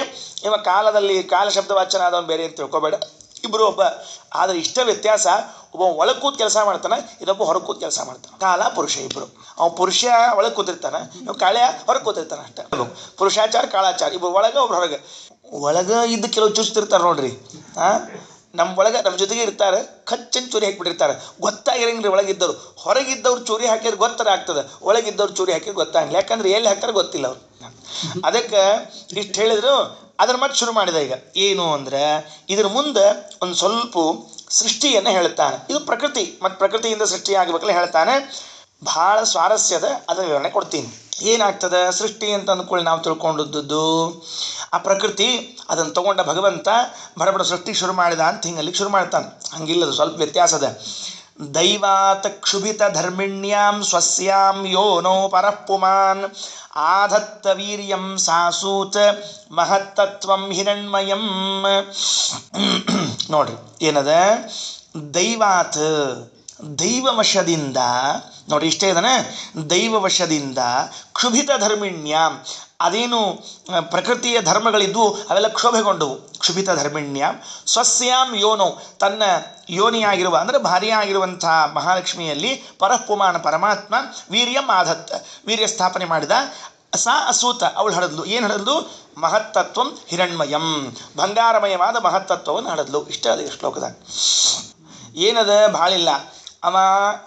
ಇವ ಕಾಲದಲ್ಲಿ ಕಾಲ ಶಬ್ದವಾಚನ ಆದವನು ಬೇರೆ ಅಂತ ತಿಳ್ಕೊಬೇಡ. ಇಬ್ಬರು ಒಬ್ಬ. ಆದರೆ ಇಷ್ಟ ವ್ಯತ್ಯಾಸ, ಒಬ್ಬ ಒಳಗೆ ಕೂತ್ ಕೆಲಸ ಮಾಡ್ತಾನೆ, ಇದೊಬ್ಬ ಹೊರಗೆ ಕೂತ್ ಕೆಲಸ ಮಾಡ್ತಾನೆ. ಕಾಲ ಪುರುಷ ಇಬ್ಬರು. ಅವ ಪುರುಷ ಒಳಗೆ ಕೂತಿರ್ತಾನೆ, ಇವ್ ಕಾಳ್ಯ ಹೊರಗೆ ಕೂತಿರ್ತಾನೆ ಅಷ್ಟೇ. ಪುರುಷಾಚಾರ ಕಾಳಾಚಾರ ಇಬ್ಬರು ಒಳಗೆ ಒಬ್ರು ಹೊರಗೆ. ಒಳಗೆ ಇದ್ದು ಕೆಲವು ಚುಚ್ತಿರ್ತಾರೆ ನೋಡ್ರಿ. ನಮ್ಮ ಒಳಗೆ ನಮ್ಮ ಜೊತೆಗೆ ಇರ್ತಾರೆ, ಕಚ್ಚನ್ ಚೂರಿ ಹಾಕಿಬಿಟ್ಟಿರ್ತಾರೆ, ಗೊತ್ತಾಗಿರಂಗಿಲ್ಲ ಒಳಗಿದ್ದವ್ರು. ಹೊರಗಿದ್ದವ್ರು ಚೂರಿ ಹಾಕಿದ್ರೆ ಗೊತ್ತರ ಆಗ್ತದೆ, ಒಳಗಿದ್ದವ್ರು ಚೂರಿ ಹಾಕಿದ್ರೆ ಗೊತ್ತಾಗಿಲ್ಲ. ಯಾಕಂದ್ರೆ ಎಲ್ಲಿ ಹಾಕ್ತಾರೆ ಗೊತ್ತಿಲ್ಲ ಅವ್ರು. ಅದಕ್ಕೆ ಇಷ್ಟು ಹೇಳಿದ್ರು. ಅದರ ಮತ್ತೆ ಶುರು ಮಾಡಿದ ಈಗ ಏನು ಅಂದರೆ, ಇದ್ರ ಮುಂದೆ ಒಂದು ಸ್ವಲ್ಪ ಸೃಷ್ಟಿಯನ್ನು ಹೇಳ್ತಾನೆ. ಇದು ಪ್ರಕೃತಿ ಮತ್ತು ಪ್ರಕೃತಿಯಿಂದ ಸೃಷ್ಟಿ ಆಗಬೇಕಲ್ಲ ಹೇಳ್ತಾನೆ. ಭಾಳ ಸ್ವಾರಸ್ಯದ ಅದರ ವಿವರಣೆ ಕೊಡ್ತೀನಿ. ಏನಾಗ್ತದೆ ಸೃಷ್ಟಿ ಅಂತ ಅಂದ್ಕೊಳ್ಳಿ, ನಾವು ತಿಳ್ಕೊಂಡದ್ದು ಆ ಪ್ರಕೃತಿ ಅದನ್ನು ತಗೊಂಡ ಭಗವಂತ ಬಡಬಡ ಸೃಷ್ಟಿಗೆ ಶುರು ಮಾಡಿದ ಅಂತ ಹಿಂಗಲ್ಲಿಗೆ ಶುರು ಮಾಡ್ತಾನೆ. ಹಂಗಿಲ್ಲದು, ಸ್ವಲ್ಪ ವ್ಯತ್ಯಾಸದ. ದೈವಾತ್ ಕ್ಷುಭಿತ ಧರ್ಮಿಣ್ಯಾಂ ಸ್ವಸ್ಯಾಂ ಯೋನೋ ಪರಃ ಪುಮಾನ್ ಆಧತ್ತ ವೀರ್ಯಂ ಸಾಸೂತ್ ಮಹತ್ತತ್ವಂ ಹಿರಣ್ಮಯಂ. ನೋಡ್ರಿ ಏನದ, ದೈವಾತ್ ದೈವವಶದಿಂದ, ನೋಡಿ ಇಷ್ಟೇ ಇದನ್ನ, ದೈವವಶದಿಂದ ಕ್ಷುಭಿತ ಧರ್ಮಿಣ್ಯಾಂ, ಅದೇನು ಪ್ರಕೃತಿಯ ಧರ್ಮಗಳಿದ್ವು ಅವೆಲ್ಲ ಕ್ಷೋಭೆಗೊಂಡವು. ಕ್ಷುಭಿತ ಧರ್ಮಿಣ್ಯಾಂ ಸ್ವಸ್ಯಾಂ ಯೋನೋ, ತನ್ನ ಯೋನಿಯಾಗಿರುವ ಅಂದರೆ ಭಾರಿಯಾಗಿರುವಂಥ ಮಹಾಲಕ್ಷ್ಮಿಯಲ್ಲಿ ಪರಃಪುಮಾನ ಪರಮಾತ್ಮ ವೀರ್ಯಂ ಆಧತ್ತ, ವೀರ್ಯ ಸ್ಥಾಪನೆ ಮಾಡಿದ. ಸಾ ಅಸೂತ, ಅವಳು ಹಡದ್ಲು. ಏನು ಹಡದ್ಲು? ಮಹತ್ತತ್ವಂ ಹಿರಣ್ಮಯಂ, ಬಂಗಾರಮಯವಾದ ಮಹತ್ತತ್ವವನ್ನು ಹಡದ್ಲು. ಇಷ್ಟ ಅದು ಶ್ಲೋಕದಾಗ. ಏನದ ಭಾಳಿಲ್ಲ. ಅವ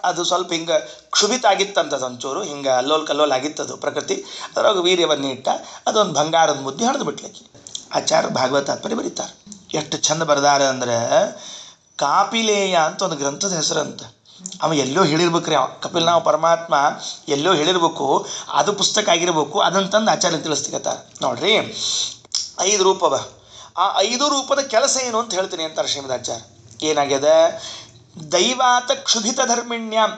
ಅದು ಸ್ವಲ್ಪ ಹಿಂಗೆ ಕ್ಷುಭಿತ ಆಗಿತ್ತಂತದ, ಒಂಚೂರು ಹಿಂಗೆ ಅಲ್ಲೋಲ್ ಕಲ್ಲೋಲ್ ಆಗಿತ್ತದು ಪ್ರಕೃತಿ. ಅದ್ರೊಳಗೆ ವೀರ್ಯವನ್ನು ಇಟ್ಟ, ಅದೊಂದು ಬಂಗಾರದ ಮುದ್ದೆ ಹಡ್ದು ಬಿಟ್ಲಕ್ಕಿ. ಆಚಾರ್ಯ ಭಾಗವತ ತಾತ್ಪರ್ಯ ಬರೀತಾರೆ. ಎಷ್ಟು ಚಂದ ಬರೆದಾರ ಅಂದರೆ, ಕಾಪಿಲೇಯ ಅಂತ ಒಂದು ಗ್ರಂಥದ ಹೆಸರಂತ. ಅವ ಎಲ್ಲೋ ಹೇಳಿರ್ಬೇಕ್ರಿ, ಅವ ಕಪಿಲನಾಮ ಪರಮಾತ್ಮ ಎಲ್ಲೋ ಹೇಳಿರ್ಬೇಕು, ಅದು ಪುಸ್ತಕ ಆಗಿರ್ಬೇಕು. ಅದನ್ನು ತಂದು ಆಚಾರ್ಯ ತಿಳಿಸ್ತಿಕತ್ತಾರೆ. ನೋಡ್ರಿ 5 ರೂಪವ, ಆ 5 ರೂಪದ ಕೆಲಸ ಏನು ಅಂತ ಹೇಳ್ತೀನಿ ಅಂತಾರೆ ಶ್ರೀಮದಾಚಾರ್ಯ. ಏನಾಗ್ಯದ, ದೈವಾತ ಕ್ಷುಭಿತ ಧರ್ಮಿಣ್ಯಾಂ,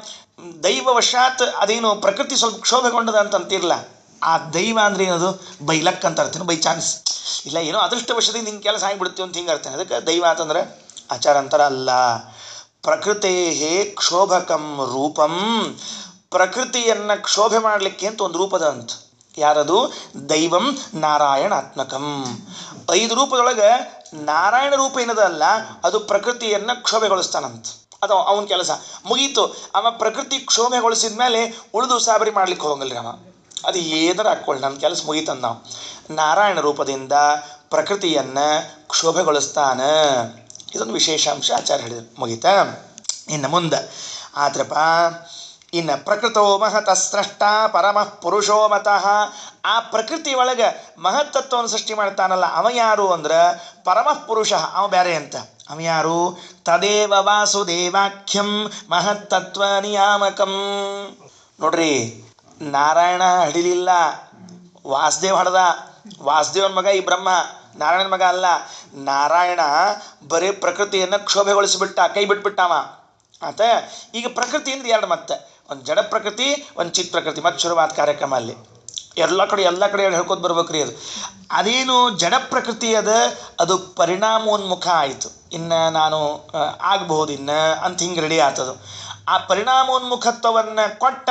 ದೈವವಶಾತ್ ಅದೇನು ಪ್ರಕೃತಿ ಸ್ವಲ್ಪ ಕ್ಷೋಭೆಗೊಂಡದ ಅಂತಂತಿರಲ್ಲ. ಆ ದೈವ ಅಂದ್ರೆ ಏನದು? ಬೈ ಲಕ್ ಅಂತ ಅರ್ಥ, ಬೈ ಚಾನ್ಸ್. ಇಲ್ಲ ಏನೋ ಅದೃಷ್ಟವಶದಿಂದ ಹಿಂಗೆ ಕೆಲಸ ಆಗಿಬಿಡ್ತೀವಿ ಅಂತ ಹಿಂಗೆ ಅರ್ಥ. ಅದಕ್ಕೆ ದೈವ ಅಂತಂದ್ರೆ ಆಚಾರ ಅಂತಾರ ಅಲ್ಲ. ಪ್ರಕೃತೇ ಕ್ಷೋಭಕಂ ರೂಪಂ, ಪ್ರಕೃತಿಯನ್ನು ಕ್ಷೋಭೆ ಮಾಡಲಿಕ್ಕೆ ಅಂತ ಒಂದು ರೂಪದ ಅಂತ. ಯಾರದು? ದೈವಂ ನಾರಾಯಣಾತ್ಮಕಂ. 5 ರೂಪದೊಳಗೆ ನಾರಾಯಣ ರೂಪ ಏನದಲ್ಲ, ಅದು ಪ್ರಕೃತಿಯನ್ನು ಕ್ಷೋಭೆಗೊಳಿಸ್ತಾನಂತ. ಅದು ಅವನ ಕೆಲಸ ಮುಗೀತು. ಅವ ಪ್ರಕೃತಿ ಕ್ಷೋಭೆಗೊಳಿಸಿದ ಮೇಲೆ ಉಳಿದು ಸಾಬರಿ ಮಾಡ್ಲಿಕ್ಕೆ ಹೋಗಂಗಿಲ್ಲ ಅವ. ಅದು ಏನಾರ ಹಾಕ್ಕೊಳ್ಳಿ, ನನ್ನ ಕೆಲಸ ಮುಗೀತಂದು. ನಾವು ನಾರಾಯಣ ರೂಪದಿಂದ ಪ್ರಕೃತಿಯನ್ನು ಕ್ಷೋಭೆಗೊಳಿಸ್ತಾನೆ. ಇದೊಂದು ವಿಶೇಷಾಂಶ ಆಚಾರ್ಯ ಹೇಳಿದ್ರು. ಮುಗೀತಾ? ಇನ್ನು ಮುಂದೆ ಆದ್ರಪ್ಪ, ಇನ್ನು ಪ್ರಕೃತೋ ಮಹತ ಸ್ರಷ್ಟ ಪರಮಃ ಪುರುಷೋ ಮತಃ. ಆ ಪ್ರಕೃತಿ ಒಳಗೆ ಮಹತ್ತತ್ವವನ್ನು ಸೃಷ್ಟಿ ಮಾಡ್ತಾನಲ್ಲ, ಅವ ಯಾರು ಅಂದ್ರೆ ಪರಮಃ ಪುರುಷ, ಅವ ಬೇರೆ ಅಂತ. ಅವ ಯಾರು? ತದೇವ ವಾಸುದೇವಾಖ್ಯಂ ಮಹತ್ತತ್ವ ನಿಯಾಮಕಂ. ನೋಡ್ರಿ, ನಾರಾಯಣ ಹಿಡಿಲಿಲ್ಲ, ವಾಸುದೇವ್ ಹಡ್ದ. ವಾಸುದೇವನ ಮಗ ಈ ಬ್ರಹ್ಮ, ನಾರಾಯಣನ ಮಗ ಅಲ್ಲ. ನಾರಾಯಣ ಬರೀ ಪ್ರಕೃತಿಯನ್ನು ಕ್ಷೋಭೆಗೊಳಿಸಿಬಿಟ್ಟ, ಕೈ ಬಿಟ್ಬಿಟ್ಟವ ಆತ. ಈಗ ಪ್ರಕೃತಿ ಅಂದ್ರೆ 2 ಮತ್ತೆ, ಒಂದು ಜಡ ಪ್ರಕೃತಿ, ಒಂದು ಚಿತ್ ಪ್ರಕೃತಿ. ಮತ್ತೆ ಶುರುವಾದ ಕಾರ್ಯಕ್ರಮ ಅಲ್ಲಿ ಎಲ್ಲ ಕಡೆ ಹೇಳ್ಕೊತ ಬರ್ಬೇಕ್ರಿ ಅದು. ಅದೇನು ಜಡ ಪ್ರಕೃತಿ ಅದು ಪರಿಣಾಮೋನ್ಮುಖ ಆಯಿತು. ಇನ್ನು ನಾನು ಆಗಬಹುದು ಇನ್ನು ಅಂತ ಹಿಂಗೆ ರೆಡಿ ಆಗ್ತದು. ಆ ಪರಿಣಾಮೋನ್ಮುಖತ್ವವನ್ನು ಕೊಟ್ಟ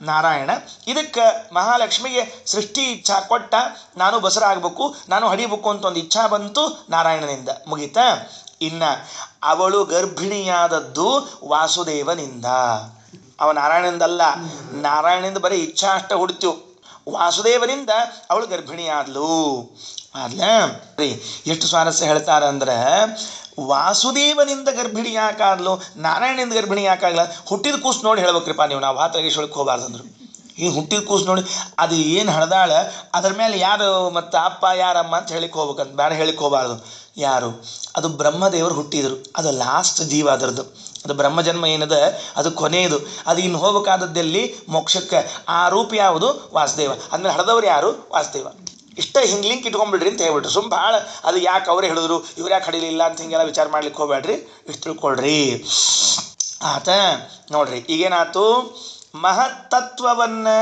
ನಾರಾಯಣ, ಇದಕ್ಕೆ ಮಹಾಲಕ್ಷ್ಮಿಗೆ ಸೃಷ್ಟಿ ಇಚ್ಛಾ ಕೊಟ್ಟ. ನಾನು ಬಸರಾಗಬೇಕು, ನಾನು ಹಡಿಬೇಕು ಅಂತ ಒಂದು ಇಚ್ಛಾ ಬಂತು ನಾರಾಯಣನಿಂದ, ಮುಗೀತಾ. ಇನ್ನು ಅವಳು ಗರ್ಭಿಣಿಯಾದದ್ದು ವಾಸುದೇವನಿಂದ. ಅವ ನಾರಾಯಣನಿಂದಲ್ಲ, ನಾರಾಯಣನಿಂದ ಬರೀ ಇಚ್ಛಾ ಅಷ್ಟ ಹುಡ್ತೀವಿ. ವಾಸುದೇವನಿಂದ ಅವಳು ಗರ್ಭಿಣಿಯಾದ್ಲು. ಆದ್ಲ ರೀ, ಎಷ್ಟು ಸ್ವಾರಸ್ಯ ಹೇಳ್ತಾರ ಅಂದ್ರೆ, ವಾಸುದೇವನಿಂದ ಗರ್ಭಿಣಿ ಯಾಕಾದ್ಲು, ನಾರಾಯಣನಿಂದ ಗರ್ಭಿಣಿ ಯಾಕಾಗ್ಲ? ಹುಟ್ಟಿದ ಕೂಸು ನೋಡಿ ಹೇಳ್ಬೇಕ್ರಿಪ್ಪ ನೀವು. ನಾವು ಭಾತರಾಗೇಶ್ವರಕ್ಕೆ ಹೋಗಬಾರ್ದಂದ್ರು. ಈ ಹುಟ್ಟಿದ ಕೂಸು ನೋಡಿ ಅದು ಏನು ಹಳದಾಳ, ಅದ್ರ ಮೇಲೆ ಯಾರು ಮತ್ತು ಅಪ್ಪ ಯಾರಮ್ಮ ಅಂತ ಹೇಳಿಕ್ಕೆ ಹೋಗ್ಬೇಕಂತ ಬೇಡ, ಹೇಳಿಕ್ಕೆ ಹೋಗಬಾರ್ದು. ಯಾರು? ಅದು ಬ್ರಹ್ಮದೇವರು ಹುಟ್ಟಿದರು. ಅದು ಲಾಸ್ಟ್ ಜೀವ ಅದರದ್ದು. ಅದು ಬ್ರಹ್ಮಜನ್ಮ ಏನದ ಅದು ಕೊನೆಯದು. ಅದು ಇನ್ನು ಹೋಗ್ಬೇಕಾದದ್ದಲ್ಲಿ ಮೋಕ್ಷಕ್ಕೆ. ಆ ರೂಪ ಯಾವುದು? ವಾಸುದೇವ. ಅಂದಮೇಲೆ ಹಳದವ್ರು ಯಾರು? ವಾಸುದೇವ. ಇಷ್ಟ ಹಿಂಗೆ ಲಿಂಕ್ ಇಟ್ಕೊಂಡ್ಬಿಡ್ರಿ ಅಂತ ಹೇಳ್ಬಿಟ್ರು. ಸುಮ್ಮ ಭಾಳ ಅದು ಯಾಕೆ ಅವರೇ ಹೇಳಿದ್ರು, ಇವ್ರು ಯಾಕೆ ಹಡಿಲಿಲ್ಲ ಅಂತ ಹಿಂಗೆಲ್ಲ ವಿಚಾರ ಮಾಡ್ಲಿಕ್ಕೆ ಹೋಗ್ಬೇಡ್ರಿ, ಇಷ್ಟು ತಿಳ್ಕೊಳ್ರಿ ಆತ. ನೋಡ್ರಿ ಈಗೇನಾಯ್ತು, ಮಹತ್ತತ್ವವನ್ನು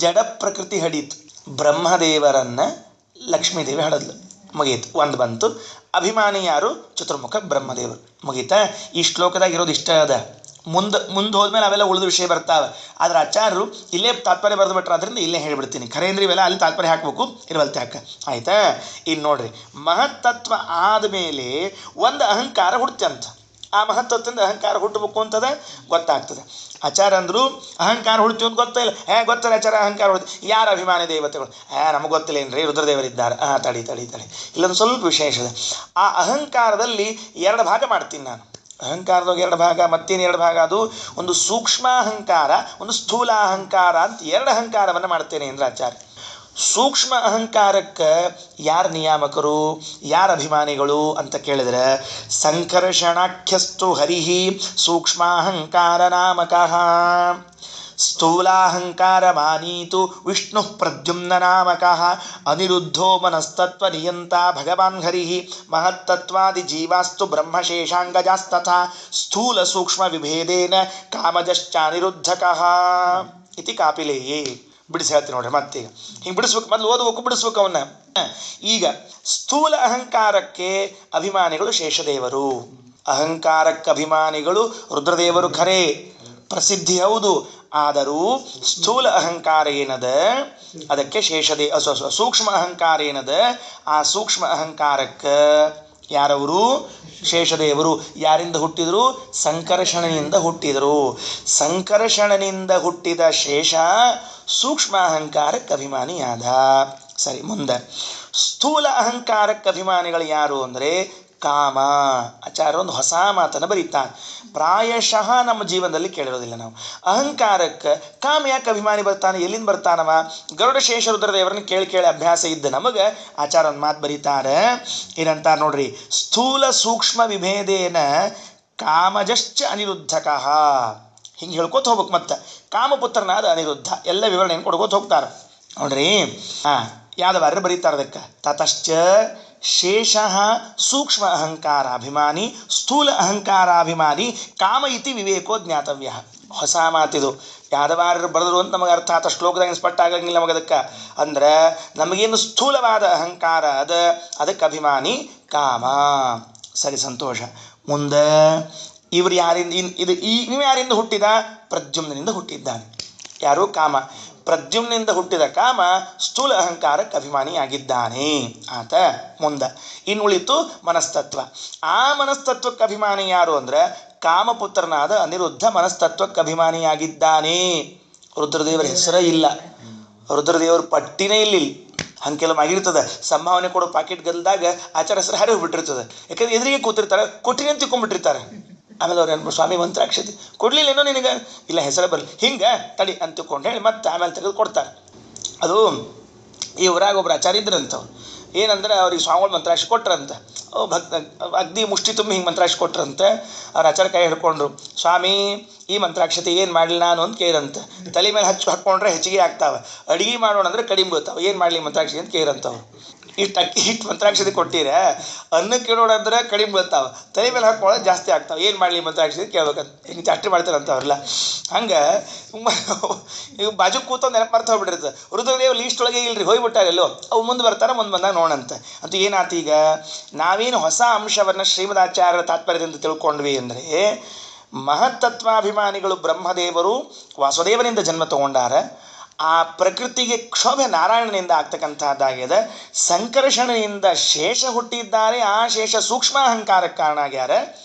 ಜಡ ಪ್ರಕೃತಿ ಹಡೀತು, ಬ್ರಹ್ಮದೇವರನ್ನು ಲಕ್ಷ್ಮೀದೇವಿ ಹಡದ್ಲು, ಮುಗೀತು. ಒಂದು ಬಂತು. ಅಭಿಮಾನಿ ಯಾರು? ಚತುರ್ಮುಖ ಬ್ರಹ್ಮದೇವರು, ಮುಗೀತಾ. ಈ ಶ್ಲೋಕದಾಗ ಇರೋದು ಇಷ್ಟ ಅದ. ಮುಂದೆ ಹೋದ್ಮೇಲೆ ಅವೆಲ್ಲ ಉಳಿದ ವಿಷಯ ಬರ್ತಾವೆ. ಆದ್ರೆ ಆಚಾರ್ಯರು ಇಲ್ಲೇ ತಾತ್ಪರ್ಯ ಬರೆದು ಬಿಟ್ರೆ, ಅದರಿಂದ ಇಲ್ಲೇ ಹೇಳಿಬಿಡ್ತೀನಿ. ಖರೇಂದ್ರಿ ಇವೆಲ್ಲ ಅಲ್ಲಿ ತಾತ್ಪರ್ಯ ಹಾಕಬೇಕು, ಇರುವಲ್ತೆ ಹಾಕ, ಆಯ್ತಾ. ಇನ್ನು ನೋಡ್ರಿ, ಮಹತ್ತತ್ವ ಆದಮೇಲೆ ಒಂದು ಅಹಂಕಾರ ಹುಡ್ತಂತ. ಆ ಮಹತ್ತತ್ವದಿಂದ ಅಹಂಕಾರ ಹುಟ್ಟಬೇಕು ಅಂತದ ಗೊತ್ತಾಗ್ತದೆ. ಆಚಾರ ಅಂದರು ಅಹಂಕಾರ ಹುಡ್ತೀವಿ ಅಂತ ಗೊತ್ತಿಲ್ಲ. ಗೊತ್ತಲ್ಲ ಆಚಾರ, ಅಹಂಕಾರ ಹುಡ್ತಿ ಯಾರು? ಅಭಿಮಾನಿ ದೇವತೆಗಳು. ನಮಗೆ ಗೊತ್ತಿಲ್ಲ ಏನ್ರಿ, ರುದ್ರದೇವರಿದ್ದಾರೆ. ತಡಿ ಇಲ್ಲೊಂದು ಸ್ವಲ್ಪ ವಿಶೇಷ ಇದೆ. ಆ ಅಹಂಕಾರದಲ್ಲಿ ಎರಡು ಭಾಗ ಮಾಡ್ತೀನಿ ನಾನು. ಅಹಂಕಾರದಾಗ ಎರಡು ಭಾಗ, ಮತ್ತೇನು ಎರಡು ಭಾಗ? ಅದು ಒಂದು ಸೂಕ್ಷ್ಮ ಅಹಂಕಾರ, ಒಂದು ಸ್ಥೂಲ ಅಹಂಕಾರ ಅಂತ ಎರಡು ಅಹಂಕಾರವನ್ನು ಮಾಡ್ತೇನೆ ಅಂದ್ರೆ ಆಚಾರ್ಯ. ಸೂಕ್ಷ್ಮ ಅಹಂಕಾರಕ್ಕೆ ಯಾರು ನಿಯಾಮಕರು, ಯಾರು ಅಭಿಮಾನಿಗಳು ಅಂತ ಕೇಳಿದ್ರೆ, ಸಂಕರ್ಷಣಾಖ್ಯಸ್ತು ಹರಿಹಿ ಸೂಕ್ಷ್ಮಾಹಂಕಾರ ನಾಮಕಃ, ಸ್ಥೂಲಾಹಂಕಾರ ಮಾನೀತು ವಿಷ್ಣು ಪ್ರದ್ಯುಮ್ನ ನಾಮಕಃ, ಅನಿರುದ್ಧೋ ಮನಸ್ತತ್ವ ನಿಯಂತ ಭಗವಾನ್ ಹರಿಃ, ಮಹತ್ತತ್ವಾದಿ ಜೀವಾಸ್ತು ಬ್ರಹ್ಮಶೇಷಾಂಗಜಾಸ್ತಥಾ, ಸ್ಥೂಲ ಸೂಕ್ಷ್ಮ ವಿಭೇದೇನ ಕಾಮಜಶ್ಚಾನಿರುದ್ಧಕಃ ಇತಿ ಕಾಪಿಲೇಯೇ. ಬಿಡಿಸಿ ಹೇಳ್ತೀನಿ ನೋಡ್ರಿ. ಮತ್ತೀಗ ಹಿಂಗೆ ಬಿಡಿಸ್ಬೇಕು, ಮೊದಲು ಓದಬೇಕು, ಬಿಡಿಸ್ಬೇಕು ಅವನ್ನ. ಈಗ ಸ್ಥೂಲ ಅಹಂಕಾರಕ್ಕೆ ಅಭಿಮಾನಿಗಳು ಶೇಷದೇವರು, ಅಹಂಕಾರಕ್ಕೆ ಅಭಿಮಾನಿಗಳು ರುದ್ರದೇವರು ಖರೇ, ಪ್ರಸಿದ್ಧಿ ಹೌದು. ಆದರೂ ಸ್ಥೂಲ ಅಹಂಕಾರ ಏನದ ಅದಕ್ಕೆ ಸೂಕ್ಷ್ಮ ಅಹಂಕಾರ ಏನದ ಆ ಸೂಕ್ಷ್ಮ ಅಹಂಕಾರಕ್ಕೆ ಯಾರವರು? ಶೇಷದೇವರು. ಯಾರಿಂದ ಹುಟ್ಟಿದರು? ಸಂಕರ್ಷಣನಿಂದ ಹುಟ್ಟಿದರು. ಸಂಕರ್ಷಣನಿಂದ ಹುಟ್ಟಿದ ಶೇಷ ಸೂಕ್ಷ್ಮ ಅಹಂಕಾರಕ್ಕೆ ಅಭಿಮಾನಿಯಾದ. ಸರಿ, ಮುಂದೆ ಸ್ಥೂಲ ಅಹಂಕಾರಕ್ಕೆ ಅಭಿಮಾನಿಗಳು ಯಾರು ಅಂದರೆ ಕಾಮ. ಆಚಾರ್ಯ ಒಂದು ಹೊಸ ಮಾತನ್ನು ಬರೀತಾನೆ. ಪ್ರಾಯಶಃ ನಮ್ಮ ಜೀವನದಲ್ಲಿ ಕೇಳಿರೋದಿಲ್ಲ ನಾವು. ಅಹಂಕಾರಕ್ಕೆ ಕಾಮ ಯಾಕೆ ಅಭಿಮಾನಿ ಬರ್ತಾನೆ? ಎಲ್ಲಿಂದ ಬರ್ತಾನವ? ಗರುಡಶೇಷ ರುದ್ರದೇವರನ್ನ ಕೇಳಿ ಅಭ್ಯಾಸ ಇದ್ದ ನಮಗೆ ಆಚಾರ ಒಂದು ಮಾತು ಬರೀತಾರೆ. ಏನಂತಾರೆ ನೋಡ್ರಿ, ಸ್ಥೂಲ ಸೂಕ್ಷ್ಮ ವಿಭೇದೇನ ಕಾಮಜಶ್ಚ ಅನಿರುದ್ಧಕಃ. ಹಿಂಗೆ ಹೇಳ್ಕೊತ ಹೋಗ್ಬೇಕು. ಮತ್ತೆ ಕಾಮಪುತ್ರನಾದ ಅನಿರುದ್ಧ ಎಲ್ಲ ವಿವರಣೆಯನ್ನು ಕೊಡ್ಕೋತ ಹೋಗ್ತಾರೆ ನೋಡ್ರಿ. ಯಾವ್ದವಾರ್ಯ ಬರೀತಾರೆ ಅದಕ್ಕೆ, ತತಶ್ಚ ಶೇಷ ಸೂಕ್ಷ್ಮ ಅಹಂಕಾರಾಭಿಮಾನಿ ಸ್ಥೂಲ ಅಹಂಕಾರಾಭಿಮಾನಿ ಕಾಮ ಇತಿ ವಿವೇಕೋ ಜ್ಞಾತವ್ಯ. ಹೊಸ ಮಾತಿದು. ಯಾದವಾರ್ಯರು ಬರೆದ್ರು ಅಂತ ನಮಗೆ ಅರ್ಥ ಆತ ಶ್ಲೋಕದಾಗ ಸ್ಪಷ್ಟ ಆಗಂಗಿಲ್ಲ ನಮಗೆ. ಅದಕ್ಕೆ ಅಂದ್ರೆ ನಮಗೇನು ಸ್ಥೂಲವಾದ ಅಹಂಕಾರ ಅದಕ್ಕೆ ಅಭಿಮಾನಿ ಕಾಮ. ಸರಿ, ಸಂತೋಷ. ಮುಂದೆ ಇವರು ಯಾರಿಂದ ಇವು ಯಾರಿಂದ ಹುಟ್ಟಿದ? ಪ್ರದ್ಯುಮ್ನಿಂದ ಹುಟ್ಟಿದ್ದಾನೆ. ಯಾರು? ಕಾಮ. ಪ್ರದ್ಯುಮ್ನಿಂದ ಹುಟ್ಟಿದ ಕಾಮ ಸ್ಥೂಲ ಅಹಂಕಾರಕ್ಕೆ ಅಭಿಮಾನಿಯಾಗಿದ್ದಾನೆ ಆತ. ಮುಂದೆ ಇನ್ನುಳಿತು ಮನಸ್ತತ್ವ. ಆ ಮನಸ್ತತ್ವಕ್ಕೆ ಅಭಿಮಾನಿ ಯಾರು ಅಂದರೆ ಕಾಮಪುತ್ರನಾದ ಅನಿರುದ್ಧ ಮನಸ್ತತ್ವಕ್ಕೆ ಅಭಿಮಾನಿಯಾಗಿದ್ದಾನೆ. ರುದ್ರದೇವರ ಹೆಸರೇ ಇಲ್ಲ, ರುದ್ರದೇವರ ಪಟ್ಟಿನೇ ಇಲ್ಲಿ. ಹಂಗೆ ಕೆಲವು ಆಗಿರ್ತದೆ, ಸಂಭಾವನೆ ಕೊಡೋ ಪಾಕೆಟ್ ಗಲ್ದಾಗ ಆಚಾರ ಹೆಸರು ಹಾರಿ ಹೋಗ್ಬಿಟ್ಟಿರ್ತದೆ. ಯಾಕಂದ್ರೆ ಎದುರಿಗೆ ಕೂತಿರ್ತಾರೆ, ಕೊಟ್ಟಿಗೆ ಅಂತ ತಿಳ್ಕೊಂಡ್ಬಿಟ್ಟಿರ್ತಾರೆ. ಆಮೇಲೆ ಅವ್ರು ಏನು, ಸ್ವಾಮಿ ಮಂತ್ರಾಕ್ಷತೆ ಕೊಡಲಿಲ್ಲ ಏನೋ ನಿನಗೆ, ಇಲ್ಲ ಹೆಸರೇ ಬರಲಿ, ಹಿಂಗೆ ತಡಿ ಅಂತ ತಿಳ್ಕೊಂಡು ಹೇಳಿ ಮತ್ತೆ ಆಮೇಲೆ ತೆಗೆದು ಕೊಡ್ತಾರೆ. ಅದು ಈ ಊರಾಗ ಒಬ್ರು ಆಚಾರ್ಯ ಇದ್ರಂತವ್ರು. ಏನಂದ್ರೆ ಅವ್ರಿಗೆ ಸ್ವಾಮಿಗಳು ಮಂತ್ರಾಕ್ಷಿ ಕೊಟ್ರಂತ. ಅಗ್ದಿ ಮುಷ್ಟಿ ತುಂಬಿ ಹಿಂಗೆ ಮಂತ್ರಾಕ್ಷಿ ಕೊಟ್ರಂತೆ. ಅವ್ರ ಆಚಾರ ಕೈ ಹಿಡ್ಕೊಂಡ್ರು, ಸ್ವಾಮಿ ಈ ಮಂತ್ರಾಕ್ಷತೆ ಏನು ಮಾಡಲಿ ನಾನು ಅಂತ ಕೇಳಂತೆ. ತಲೆ ಮೇಲೆ ಹಾಕ್ಕೊಂಡ್ರೆ ಹೆಚ್ಚಿಗೆ ಆಗ್ತಾವೆ, ಅಡುಗೆ ಮಾಡೋಣ ಅಂದರೆ ಕಡಿಮೆ ಬೀಳ್ತಾವೆ, ಏನು ಮಾಡಲಿ ಮಂತ್ರಾಕ್ಷಿ ಅಂತ ಕೇಳಂತವ್ರು. ಇಷ್ಟು ಅಕ್ಕಿ ಹಿಟ್ಟು ಮಂತ್ರಾಕ್ಷತೆ ಕೊಟ್ಟಿರ ಅನ್ನಕ್ಕೆ ಇಡೋಣ ಅಂದ್ರೆ ಕಡಿಮೆ ಬೀಳ್ತಾವೆ, ತಲೆ ಮೇಲೆ ಹಾಕೊಳ್ಳೋದು ಜಾಸ್ತಿ ಆಗ್ತಾವೆ. ಏನು ಮಾಡಲಿ ಮಂತ್ರಾಕ್ಷತೆ ಕೇಳ್ಬೇಕಂತ ಹಿಂಗೆ ಚಾಟ್ರಿ ಮಾಡ್ತಾರೆ ಅಂತ ಅವ್ರಲ್ಲ. ಹಂಗೆ ಈಗ ಬಾಜು ಕೂತೊಂದು ನೆನಪು ಮಾಡ್ತಾ ಹೋಗ್ಬಿಟ್ಟಿರ್ತದೆ. ರುದ್ರದೇವ್ ಲೀಸ್ಟ್ ಒಳಗೆ ಇಲ್ರಿ ಹೋಗ್ಬಿಟ್ಟಾರೆ ಎಲ್ಲೋ, ಅವು ಮುಂದೆ ಬರ್ತಾರೆ, ಮುಂದೆ ಬಂದಾಗ ನೋಡಂತ. ಅಂತೂ ಏನಾಯ್ತು, ಈಗ ನಾವೇನು ಹೊಸ ಅಂಶವನ್ನು ಶ್ರೀಮದಾಚಾರ್ಯರ ತಾತ್ಪರ್ಯದಿಂದ ತಿಳ್ಕೊಂಡ್ವಿ ಅಂದರೆ, ಮಹತ್ತತ್ವಾಭಿಮಾನಿಗಳು ಬ್ರಹ್ಮದೇವರು ವಾಸುದೇವನಿಂದ ಜನ್ಮ ತಗೊಂಡಾರ. ಆ ಪ್ರಕೃತಿಗೆ ಕ್ಷೋಭೆ ನಾರಾಯಣನಿಂದ ಆಗ್ತಕ್ಕಂಥದ್ದಾಗಿದೆ. ಸಂಕರ್ಷಣೆಯಿಂದ ಶೇಷ ಹುಟ್ಟಿದ್ದಾರೆ. ಆ ಶೇಷ ಸೂಕ್ಷ್ಮ ಅಹಂಕಾರಕ್ಕೆ ಕಾರಣ ಆಗ್ಯಾರ.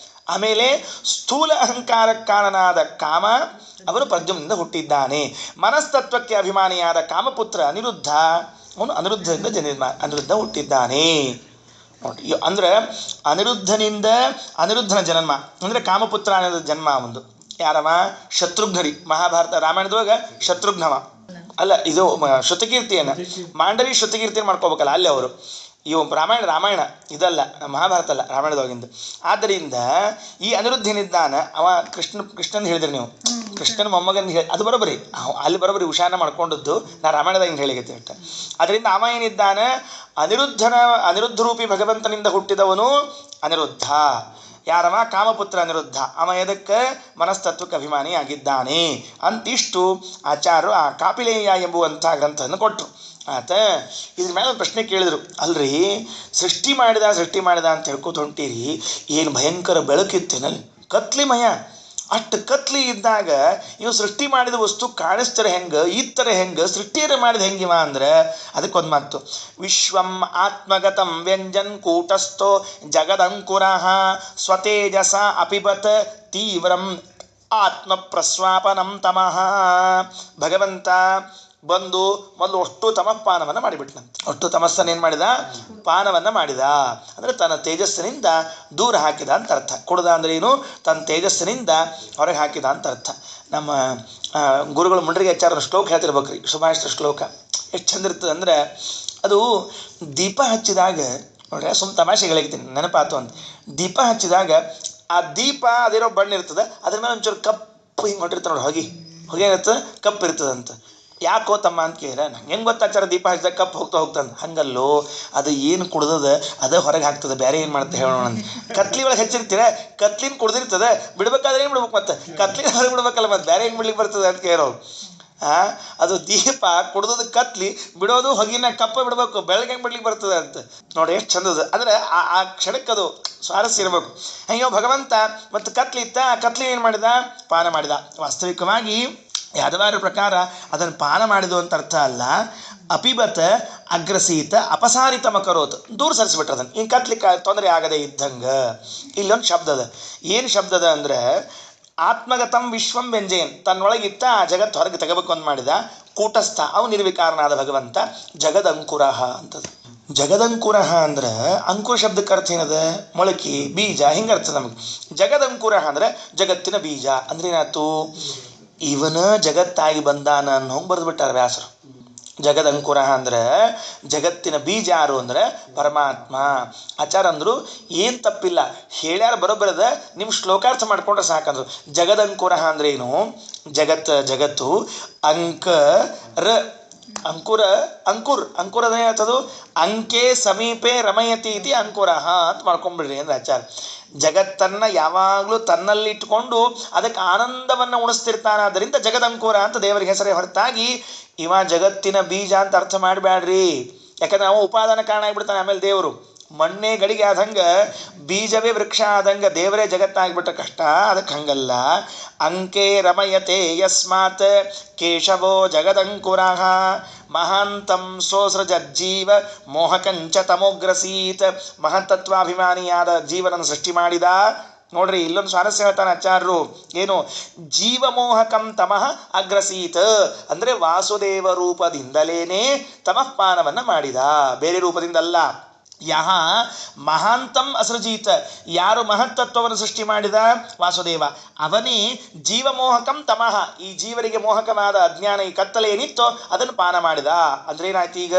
ಆಮೇಲೆ ಸ್ಥೂಲ ಅಹಂಕಾರಕ್ಕೆ ಕಾರಣನಾದ ಕಾಮ ಅವನು ಪ್ರದ್ಯುಮ್ನಿಂದ ಹುಟ್ಟಿದ್ದಾನೆ. ಮನಸ್ತತ್ವಕ್ಕೆ ಅಭಿಮಾನಿಯಾದ ಕಾಮಪುತ್ರ ಅನಿರುದ್ಧ, ಅವನು ಅನಿರುದ್ಧ ಹುಟ್ಟಿದ್ದಾನೆ. ನೋಡಿ, ಅಂದ್ರೆ ಅನಿರುದ್ಧನ ಜನ್ಮ ಅಂದರೆ ಕಾಮಪುತ್ರ ಅನ್ನೋದು ಜನ್ಮ ಒಂದು. ಯಾರವ? ಶತ್ರುಘ್ನರಿ. ಮಹಾಭಾರತ ರಾಮಾಯಣದೊಳಗೆ ಶತ್ರುಘ್ನವ ಅಲ್ಲ, ಇದು ಶ್ರುತಕೀರ್ತಿಯನ್ನು ಮಾಂಡವಿ ಶ್ರುತಕೀರ್ತಿಯನ್ನು ಮಾಡ್ಕೋಬೇಕಲ್ಲ ಅಲ್ಲಿ ಅವರು. ಇವು ರಾಮಾಯಣ ಇದಲ್ಲ, ಮಹಾಭಾರತ ಅಲ್ಲ, ರಾಮಾಯಣದೊಳಗಿಂದ. ಆದ್ದರಿಂದ ಈ ಅನಿರುದ್ಧನಿದ್ದಾನ ಅವ ಕೃಷ್ಣನ್ ಹೇಳಿದ್ರಿ ನೀವು, ಕೃಷ್ಣನ ಮೊಮ್ಮಗನ ಹೇಳಿ ಅದು ಬರೋಬರಿ, ಅಲ್ಲಿ ಬರೋಬರಿ ಉಷಾನ ಮಾಡ್ಕೊಂಡದ್ದು ನಾ ರಾಮಾಯಣದಾಗ ಹೇಳಿಗತ್ತೆ ಅಷ್ಟ. ಅದರಿಂದ ಅವ ಏನಿದ್ದಾನೆ, ಅನಿರುದ್ಧ ರೂಪಿ ಭಗವಂತನಿಂದ ಹುಟ್ಟಿದವನು ಅನಿರುದ್ಧ. ಯಾರವ? ಕಾಮಪುತ್ರ ಅನಿರುದ್ಧ. ಅವ ಎದಕ್ಕೆ? ಮನಸ್ತತ್ವಕ್ಕೆ ಅಭಿಮಾನಿ ಆಗಿದ್ದಾನೆ ಅಂತಿಷ್ಟು ಆಚಾರ್ಯರು ಆ ಕಾಪಿಲೇಯ ಎಂಬುವಂಥ ಗ್ರಂಥವನ್ನು ಕೊಟ್ಟರು. ಆತ ಇದ್ರ ಮೇಲೆ ಒಂದು ಪ್ರಶ್ನೆ ಕೇಳಿದರು. ಅಲ್ರಿ, ಸೃಷ್ಟಿ ಮಾಡಿದ ಅಂತ ಹೇಳ್ಕೊತ ಹೊಂಟೀರಿ, ಏನು ಭಯಂಕರ ಬೆಳಕಿತ್ತೇನಲ್ಲಿ, ಕತ್ಲಿಮಯ. ಅಷ್ಟು ಕತ್ಲಿ ಇದ್ದಾಗ ಇವು ಸೃಷ್ಟಿ ಮಾಡಿದ ವಸ್ತು ಕಾಣಿಸ್ತಾರೆ ಹೆಂಗೆ, ಈ ಥರ ಹೆಂಗೆ ಸೃಷ್ಟಿಯರ ಮಾಡಿದ ಹೆಂಗಿವ ಅಂದ್ರೆ ಅದಕ್ಕೊಂದು ಮಾತು. ವಿಶ್ವಂ ಆತ್ಮಗತಂ ವ್ಯಂಜನ್ ಕೂಟಸ್ಥೋ ಜಗದಂಕುರಃ ಸ್ವತೇಜಸ ಅಪಿಬತ್ ತೀವ್ರಂ ಆತ್ಮ ಪ್ರಸ್ವಾಪನಂ ತಮಃ. ಭಗವಂತ ಬಂದು ಮೊದಲು ಅಷ್ಟು ತಮಃಪಾನವನ್ನು ಮಾಡಿಬಿಟ್ನಂತೆ. ಅಷ್ಟು ತಮಸ್ಸನ್ನು ಏನು ಮಾಡಿದ? ಪಾನವನ್ನು ಮಾಡಿದ. ಅಂದರೆ ತನ್ನ ತೇಜಸ್ಸಿನಿಂದ ದೂರ ಹಾಕಿದ ಅಂತ ಅರ್ಥ. ಕುಡ್ದ ಅಂದ್ರೆ ಏನು? ತನ್ನ ತೇಜಸ್ಸಿನಿಂದ ಹೊರಗೆ ಹಾಕಿದ ಅಂತ ಅರ್ಥ. ನಮ್ಮ ಗುರುಗಳು ಮುಂಡ್ರಿಗೆ ಆಚಾರ್ಯರ ಶ್ಲೋಕ ಹೇಳ್ತಿರ್ಬೇಕ್ರಿ, ಶುಭಾಷಿತ ಶ್ಲೋಕ. ಎಷ್ಟು ಚಂದ ಇರ್ತದೆ ಅಂದರೆ, ಅದು ದೀಪ ಹಚ್ಚಿದಾಗ ನೋಡ್ರಿ, ತಮಾಷೆಗೆ ಹೇಳ್ತೀನಿ, ನೆನಪಾತು ಅಂತ. ದೀಪ ಹಚ್ಚಿದಾಗ ಆ ದೀಪ ಅದಿರೋ ಬಣ್ಣ ಇರ್ತದೆ, ಅದ್ರ ಮೇಲೆ ಒಂಚೂರು ಕಪ್ಪು ಹಿಂಗೆ ಹೊಟ್ಟಿರ್ತಾರೆ ನೋಡಿ, ಹೊಗೆ ಇರ್ತದೆ, ಕಪ್ಪು ಇರ್ತದಂತ. ಯಾಕೋ ತಮ್ಮ ಅಂತ ಕೇಳಿದ್ರೆ, ನಂಗೆ ಹೆಂಗೆ ಗೊತ್ತಾಚಾರ ದೀಪ ಹಚ್ಚಿದಾಗ ಕಪ್ಪು ಹೋಗ್ತಾನೆ. ಹಂಗಲ್ಲೋ, ಅದು ಏನು ಕುಡ್ದದ ಅದೇ ಹೊರಗೆ ಹಾಕ್ತದೆ, ಬೇರೆ ಏನು ಮಾಡುತ್ತೆ ಹೇಳೋಣ ಅಂತ. ಕತ್ಲಿ ಒಳಗೆ ಹೆಚ್ಚಿರ್ತೀರ, ಕತ್ಲಿನ ಕುಡ್ದಿರ್ತದೆ, ಬಿಡ್ಬೇಕಾದ್ರೆ ಏನು ಬಿಡ್ಬೇಕು, ಮತ್ತೆ ಕತ್ಲಿನ ಹೊರಗೆ ಬಿಡ್ಬೇಕಲ್ಲ, ಮತ್ತೆ ಬೇರೆ ಹೆಂಗೆ ಬಿಡ್ಲಿಕ್ಕೆ ಬರ್ತದೆ ಅಂತ ಕೇಳೋರು. ಅದು ದೀಪ ಕುಡ್ದದ ಕತ್ಲಿ ಬಿಡೋದು, ಹೊಗಿನ ಕಪ್ಪ ಬಿಡಬೇಕು, ಬೆಳಗ್ಗೆ ಹೆಂಗೆ ಬಿಡ್ಲಿಕ್ಕೆ ಬರ್ತದೆ ಅಂತ ನೋಡಿ, ಎಷ್ಟು ಚಂದದ. ಅಂದರೆ ಆ ಕ್ಷಣಕ್ಕೆ ಅದು ಸ್ವಾರಸ್ಯ ಇರಬೇಕು. ಹೆಂಗೋ ಭಗವಂತ ಮತ್ತು ಕತ್ಲಿ ಇತ್ತ, ಆ ಕತ್ಲಿ ಏನು ಮಾಡಿದ? ಪಾನ ಮಾಡಿದ. ವಾಸ್ತವಿಕವಾಗಿ ಯಾದವಾರ ಪ್ರಕಾರ ಅದನ್ನು ಪಾನ ಮಾಡಿದು ಅಂತ ಅರ್ಥ ಅಲ್ಲ. ಅಪಿಬತ್ ಅಗ್ರಸೀತ ಅಪಸಾರಿತ ಮಕರೋತ್, ದೂರ ಸರಿಸ್ಬಿಟ್ರೆ ಅದನ್ನು, ಹಿಂಗೆ ಕತ್ಲಿಕ್ಕೆ ತೊಂದರೆ ಆಗದೆ ಇದ್ದಂಗೆ. ಇಲ್ಲೊಂದು ಶಬ್ದದ. ಏನು ಶಬ್ದದ ಅಂದರೆ, ಆತ್ಮಗತಂ ವಿಶ್ವಂ ವ್ಯಂಜಯನ್, ತನ್ನೊಳಗಿತ್ತ ಆ ಜಗತ್ತು ಹೊರಗೆ ತೆಗಬೇಕು ಅಂತ ಮಾಡಿದ. ಕೂಟಸ್ಥ, ಅವನು ನಿರ್ವಿಕಾರನಾದ ಭಗವಂತ. ಜಗದಂಕುರಃ ಅಂತದ. ಜಗದಂಕುರಃ ಅಂದ್ರೆ, ಅಂಕುರ ಶಬ್ದಕ್ಕೆ ಅರ್ಥ ಏನದ? ಮೊಳಕೆ, ಬೀಜ, ಹಿಂಗೆ ಅರ್ಥ ನಮಗೆ. ಜಗದಂಕುರಃ ಅಂದರೆ ಜಗತ್ತಿನ ಬೀಜ. ಅಂದ್ರೆ ಏನಾಯ್ತು? ಇವನ ಜಗತ್ತಾಗಿ ಬಂದಾನ ಅನ್ನೋಂಗೆ ಬರೆದ್ಬಿಟ್ಟಾರೆ ವ್ಯಾಸರು. ಜಗದಂಕುರ ಅಂದ್ರೆ ಜಗತ್ತಿನ ಬೀಜ ಯಾರು ಅಂದರೆ ಪರಮಾತ್ಮ. ಆಚಾರ ಅಂದರು ಏನು ತಪ್ಪಿಲ್ಲ, ಹೇಳ್ಯಾರ ಬರೋಬ್ಬರದ, ನಿಮ್ಮ ಶ್ಲೋಕಾರ್ಥ ಮಾಡ್ಕೊಂಡ್ರೆ ಸಾಕಂದ್ರು. ಜಗದಂಕುರ ಅಂದ್ರೆ ಏನು? ಜಗತ್ತು ಅಂಕುರದ ಏನಾಗ್ತದು? ಅಂಕೆ ಸಮೀಪೆ ರಮಯತಿ ಇತಿ ಅಂಕುರ ಅಂತ ಮಾಡ್ಕೊಂಡ್ಬಿಡ್ರಿ ಅಂದ್ರೆ ಆಚಾರ. ಜಗತ್ತನ್ನು ಯಾವಾಗಲೂ ತನ್ನಲ್ಲಿಟ್ಟುಕೊಂಡು ಅದಕ್ಕೆ ಆನಂದವನ್ನು ಉಣಿಸ್ತಿರ್ತಾನೆ. ಆದ್ದರಿಂದ ಜಗದಂಕುರ ಅಂತ ದೇವರಿಗೆ ಹೆಸರೇ ಹೊರತಾಗಿ ಇವ ಜಗತ್ತಿನ ಬೀಜ ಅಂತ ಅರ್ಥ ಮಾಡಬೇಡ್ರಿ. ಯಾಕಂದ್ರೆ ನಾವು ಉಪಾದಾನ ಕಾರಣ ಆಗಿಬಿಡ್ತಾನೆ. ಆಮೇಲೆ ದೇವರು ಮಣ್ಣೆ ಗಡಿಗೆ ಆದಂಗೆ, ಬೀಜವೇ ವೃಕ್ಷ ಆದಂಗೆ ದೇವರೇ ಜಗತ್ತಾಗಿಬಿಟ್ರೆ ಕಷ್ಟ. ಅದಕ್ಕೆ ಹಂಗಲ್ಲ. ಅಂಕೆ ರಮಯತೆ ಯಸ್ಮಾತ್ ಕೇಶವೋ ಜಗದಂಕುರಃ ಮಹಾಂತಂ ಸೋಸೃಜಜ್ಜೀವ ಮೋಹಕಂಚ ತಮೋಗ್ರಸೀತ್. ಮಹತ್ತತ್ವಾಭಿಮಾನಿಯಾದ ಜೀವನನ್ನು ಸೃಷ್ಟಿ ಮಾಡಿದ. ನೋಡ್ರಿ, ಇಲ್ಲೊಂದು ಸ್ವಾರಸ್ಯ ಹೇಳ್ತಾನೆ ಆಚಾರ್ಯರು. ಏನು? ಜೀವಮೋಹಕಂ ತಮಃ ಅಗ್ರಸೀತ್ ಅಂದರೆ ವಾಸುದೇವ ರೂಪದಿಂದಲೇನೆ ತಮಃಪಾನವನ್ನು ಮಾಡಿದ, ಬೇರೆ ರೂಪದಿಂದಲ್ಲ. ಯಹ ಮಹಾಂತಂ ಅಸೃಜೀತ, ಯಾರು ಮಹತ್ತತ್ವವನ್ನು ಸೃಷ್ಟಿ ಮಾಡಿದ? ವಾಸುದೇವ. ಅವನೇ ಜೀವಮೋಹಕಂ ತಮಃ, ಈ ಜೀವರಿಗೆ ಮೋಹಕವಾದ ಅಜ್ಞಾನ, ಈ ಕತ್ತಲೆ ಏನಿತ್ತೋ ಅದನ್ನು ಪಾನ ಮಾಡಿದ. ಅಂದ್ರೆ ಏನಾಯ್ತು? ಈಗ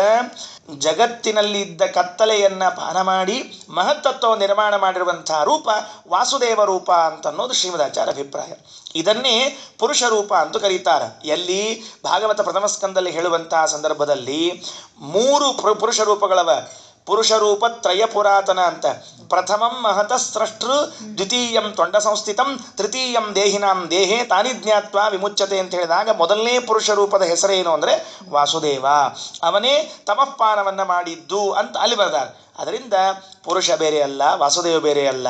ಜಗತ್ತಿನಲ್ಲಿದ್ದ ಕತ್ತಲೆಯನ್ನು ಪಾನ ಮಾಡಿ ಮಹತ್ತತ್ವವನ್ನು ನಿರ್ಮಾಣ ಮಾಡಿರುವಂತಹ ರೂಪ ವಾಸುದೇವ ರೂಪ ಅಂತ ಅನ್ನೋದು ಶ್ರೀಮದಾಚಾರ್ಯ ಅಭಿಪ್ರಾಯ. ಇದನ್ನೇ ಪುರುಷ ರೂಪ ಅಂತ ಕರೀತಾರೆ. ಎಲ್ಲಿ? ಭಾಗವತ ಪ್ರಥಮ ಸ್ಕಂದಲ್ಲಿ ಹೇಳುವಂತಹ ಸಂದರ್ಭದಲ್ಲಿ 3 ಪುರುಷ ರೂಪಗಳವ. ಪುರುಷರೂಪ ತ್ರಯ ಪುರಾತನ ಅಂತ. ಪ್ರಥಮಂ ಮಹತ ಸ್ರಷ್ಟೃ, ದ್ವಿತೀಯಂ ತೊಂಡ ಸಂಸ್ಥಿತಂ, ತೃತೀಯಂ ದೇಹಿನಾಂ ದೇಹೇ ತಾನಿ ಜ್ಞಾತ್ವ ವಿಮುಚ್ಯತೆ ಅಂತ ಹೇಳಿದಾಗ ಮೊದಲನೇ ಪುರುಷ ರೂಪದ ಹೆಸರೇನು ಅಂದರೆ ವಾಸುದೇವ. ಅವನೇ ತಮಃಪಾನವನ್ನು ಮಾಡಿದ್ದು ಅಂತ ಅಲ್ಲಿ ಬರೆದಾರೆ. ಅದರಿಂದ ಪುರುಷ ಬೇರೆ ಅಲ್ಲ, ವಾಸುದೇವ ಬೇರೆ ಅಲ್ಲ,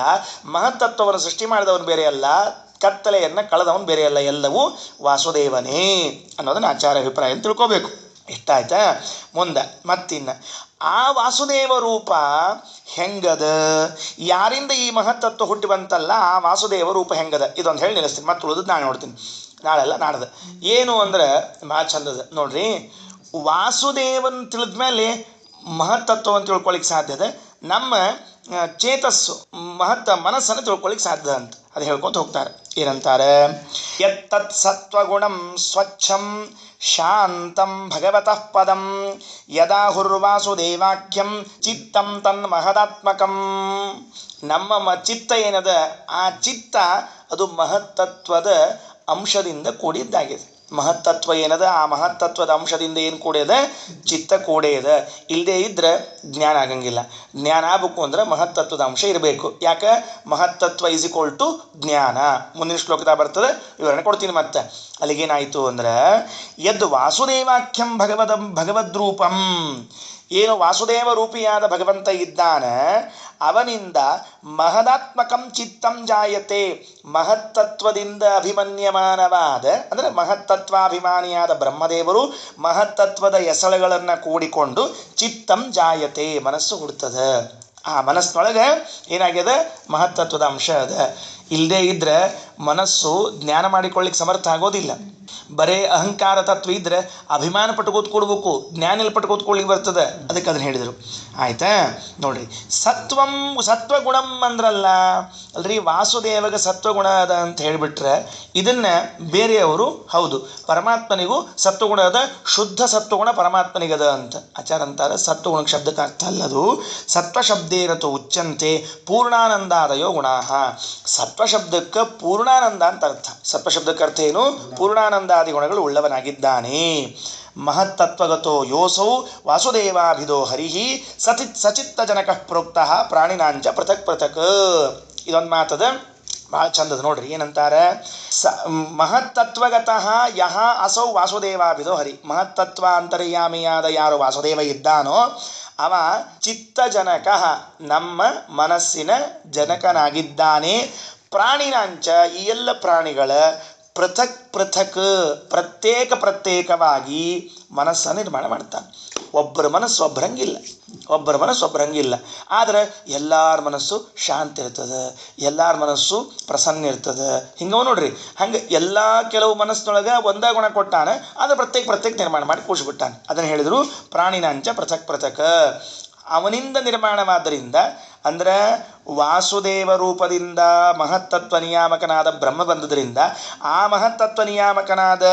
ಮಹತ್ತತ್ವವನ್ನು ಸೃಷ್ಟಿ ಮಾಡಿದವನು ಬೇರೆ ಅಲ್ಲ, ಕತ್ತಲೆಯನ್ನು ಕಳೆದವನು ಬೇರೆ ಅಲ್ಲ, ಎಲ್ಲವೂ ವಾಸುದೇವನೇ ಅನ್ನೋದನ್ನು ಆಚಾರ್ಯ ಅಭಿಪ್ರಾಯ ಅಂತ ತಿಳ್ಕೋಬೇಕು. ಇಷ್ಟಾಯ್ತಾ? ಮುಂದೆ ಮತ್ತಿನ್ನು ಆ ವಾಸುದೇವ ರೂಪ ಹೆಂಗದ, ಯಾರಿಂದ ಈ ಮಹತ್ತತ್ವ ಹುಟ್ಟಿ ಬಂತಲ್ಲ ಆ ವಾಸುದೇವ ರೂಪ ಹೆಂಗದ, ಇದೊಂದು ಹೇಳಿ ನಿಲ್ಲಿಸ್ತೀನಿ. ಮತ್ತೆ ಉಳಿದು ನಾಳೆ ನೋಡ್ತೀನಿ, ನಾಳೆಲ್ಲ ನಾಡ್ದು. ಏನು ಅಂದ್ರೆ ಭಾಳ ಚಂದದ ನೋಡ್ರಿ. ವಾಸುದೇವನ್ ತಿಳಿದ ಮೇಲೆ ಮಹತ್ತತ್ವವನ್ನು ತಿಳ್ಕೊಳ್ಳಿಕ್ಕೆ ಸಾಧ್ಯದ, ನಮ್ಮ ಚೇತಸ್ಸು ಮನಸ್ಸನ್ನು ತಿಳ್ಕೊಳ್ಳಿಕ್ಕೆ ಸಾಧ್ಯ ಅಂತ ಅದು ಹೇಳ್ಕೊತ ಹೋಗ್ತಾರೆ. ಏನಂತಾರೆ? ಯತ್ತತ್ ಸತ್ವಗುಣಂ ಸ್ವಚ್ಛಂ ಶಾಂತಂ ಭಗವತಃ ಪದಂ ಯದಾಹುರ್ವಾಸುದೇವಾಖ್ಯಂ ಚಿತ್ತಂ ತನ್ಮಹದಾತ್ಮಕಂ. ನಮ್ಮ ಚಿತ್ತ ಏನದ, ಆ ಚಿತ್ತ ಅದು ಮಹತ್ತತ್ವದ ಅಂಶದಿಂದ ಕೂಡಿದ್ದಾಗಿದೆ. ಮಹತ್ತತ್ವ ಏನದ, ಆ ಮಹತ್ತತ್ವದ ಅಂಶದಿಂದ ಏನು ಕೂಡ್ಯದ? ಚಿತ್ತ ಕೂಡ್ಯದ. ಇಲ್ಲದೆ ಇದ್ರೆ ಜ್ಞಾನ ಆಗಂಗಿಲ್ಲ. ಜ್ಞಾನ ಆಗಬೇಕು ಅಂದ್ರೆ ಮಹತ್ತತ್ವದ ಅಂಶ ಇರಬೇಕು. ಯಾಕೆ? ಮಹತ್ತತ್ವ ಇಸ್ ಈಕ್ವಲ್ ಟು ಜ್ಞಾನ. ಮುಂದಿನ ಶ್ಲೋಕದಾಗ ಬರ್ತದೆ, ವಿವರಣೆ ಕೊಡ್ತೀನಿ. ಮತ್ತೆ ಅಲ್ಲಿಗೇನಾಯಿತು ಅಂದ್ರೆ ಯದ್ ವಾಸುದೇವಾಖ್ಯಂ ಭಗವದ್ರೂಪಂ, ಏನು ವಾಸುದೇವ ರೂಪಿಯಾದ ಭಗವಂತ ಇದ್ದಾನೆ ಅವನಿಂದ ಮಹದಾತ್ಮಕಂ ಚಿತ್ತಂ ಜಾಯತೆ, ಮಹತ್ತತ್ವದಿಂದ ಅಭಿಮನ್ಯಮಾನವಾದ ಅಂದರೆ ಮಹತ್ತತ್ವಾಭಿಮಾನಿಯಾದ ಬ್ರಹ್ಮದೇವರು ಮಹತ್ತತ್ವದ ಎಸಳುಗಳನ್ನು ಕೂಡಿಕೊಂಡು ಚಿತ್ತಂ ಜಾಯತೆ, ಮನಸ್ಸು ಹುಡ್ತದೆ. ಆ ಮನಸ್ಸಿನೊಳಗೆ ಏನಾಗ್ಯದ? ಮಹತ್ತತ್ವದ ಅಂಶ ಅದ. ಇಲ್ಲದೆ ಇದ್ರೆ ಮನಸ್ಸು ಜ್ಞಾನ ಮಾಡಿಕೊಳ್ಳಿಕ್ಕೆ ಸಮರ್ಥ ಆಗೋದಿಲ್ಲ. ಬರೇ ಅಹಂಕಾರ ತತ್ವ ಇದ್ರೆ ಅಭಿಮಾನ ಪಟ್ಕೋತ್ ಕೊಡ್ಬೇಕು, ಜ್ಞಾನ ಇಲ್ಲಿ ಪಟ್ಕೋತ್ಕೊಳ್ಳಿಕ್ಕೆ ಬರ್ತದೆ. ಅದಕ್ಕೆ ಅದನ್ನು ಹೇಳಿದರು. ಆಯ್ತಾ? ನೋಡ್ರಿ, ಸತ್ವಗುಣಂ ಅಂದ್ರಲ್ಲ ಅಲ್ರಿ, ವಾಸುದೇವಗೆ ಸತ್ವಗುಣ ಅದ ಅಂತ ಹೇಳಿಬಿಟ್ರೆ ಇದನ್ನು ಬೇರೆಯವರು ಹೌದು ಪರಮಾತ್ಮನಿಗೂ ಸತ್ವಗುಣ ಅದ, ಶುದ್ಧ ಸತ್ವಗುಣ ಪರಮಾತ್ಮನಿಗದ ಅಂತ ಆಚಾರ ಅಂತಾರೆ. ಸತ್ವಗುಣ ಶಬ್ದಕ್ಕೆ ಅರ್ಥ ಅಲ್ಲದು. ಸತ್ವಶಬ್ದೇನತು ಉಚ್ಚಂತೆ ಪೂರ್ಣಾನಂದಾದಯೋ ಗುಣಾ. ಸತ್ವಶಬ್ದಕ್ಕೆ ಪೂರ್ಣಾನಂದ ಅಂತ ಅರ್ಥ. ಸತ್ವಶಬ್ದಕ್ಕೆ ಅರ್ಥ ಏನು? ಪೂರ್ಣಾನಂದಾದಿ ಗುಣಗಳು ಉಳ್ಳವನಾಗಿದ್ದಾನೆ. ಮಹತ್ತತ್ವಗತೋ ಯೋಸೌ ವಾಸುದೇವಾಭಿದೋ ಹರಿಹಿ ಸಚಿತ್ತಜನಕ ಪ್ರೋಕ್ತಃ ಪ್ರಾಣಿನಾಂಚ ಪೃಥಕ್ ಪೃಥಕ್. ಇದೊಂದು ಮಾತದ, ಭಾಳ ಚಂದದ ನೋಡ್ರಿ. ಏನಂತಾರೆ? ಮಹತ್ತತ್ವಗತಃ ಯಹ ಅಸೌ ವಾಸುದೇವಾಭಿದೋ ಹರಿ. ಮಹತ್ತತ್ವ ಅಂತರ್ಯಾಮಿಯಾದ ಯಾರು ವಾಸುದೇವ ಇದ್ದಾನೋ ಅವ ಚಿತ್ತಜನಕ, ನಮ್ಮ ಮನಸ್ಸಿನ ಜನಕನಾಗಿದ್ದಾನೆ. ಪ್ರಾಣಿನಾಂಚ, ಈ ಎಲ್ಲ ಪ್ರಾಣಿಗಳ ಪೃಥಕ್ ಪೃಥಕ್, ಪ್ರತ್ಯೇಕವಾಗಿ ಮನಸ್ಸನ್ನು ನಿರ್ಮಾಣ ಮಾಡ್ತಾನೆ. ಒಬ್ಬರ ಮನಸ್ಸು ಒಬ್ಬರಂಗಿಲ್ಲ. ಆದರೆ ಎಲ್ಲರ ಮನಸ್ಸು ಶಾಂತಿ ಇರ್ತದೆ, ಎಲ್ಲರ ಮನಸ್ಸು ಪ್ರಸನ್ನ ಇರ್ತದೆ. ಹಿಂಗವ ನೋಡ್ರಿ. ಹಂಗೆ ಎಲ್ಲ ಕೆಲವು ಮನಸ್ಸಿನೊಳಗೆ ಒಂದೇ ಗುಣ ಕೊಟ್ಟಾನೆ, ಆದರೆ ಪ್ರತ್ಯೇಕ ನಿರ್ಮಾಣ ಮಾಡಿ ಕೂಡಿಸ್ಬಿಟ್ಟಾನೆ. ಅದನ್ನು ಹೇಳಿದರು ಪ್ರಾಣಿನಾಂಚ ಪೃಥಕ್. ಅವನಿಂದ ನಿರ್ಮಾಣವಾದ್ದರಿಂದ ಅಂದರೆ ವಾಸುದೇವ ರೂಪದಿಂದ ಮಹತ್ತತ್ವ ನಿಯಾಮಕನಾದ ಬ್ರಹ್ಮ ಬಂದುದರಿಂದ ಆ ಮಹತ್ತತ್ವ ನಿಯಾಮಕನಾದ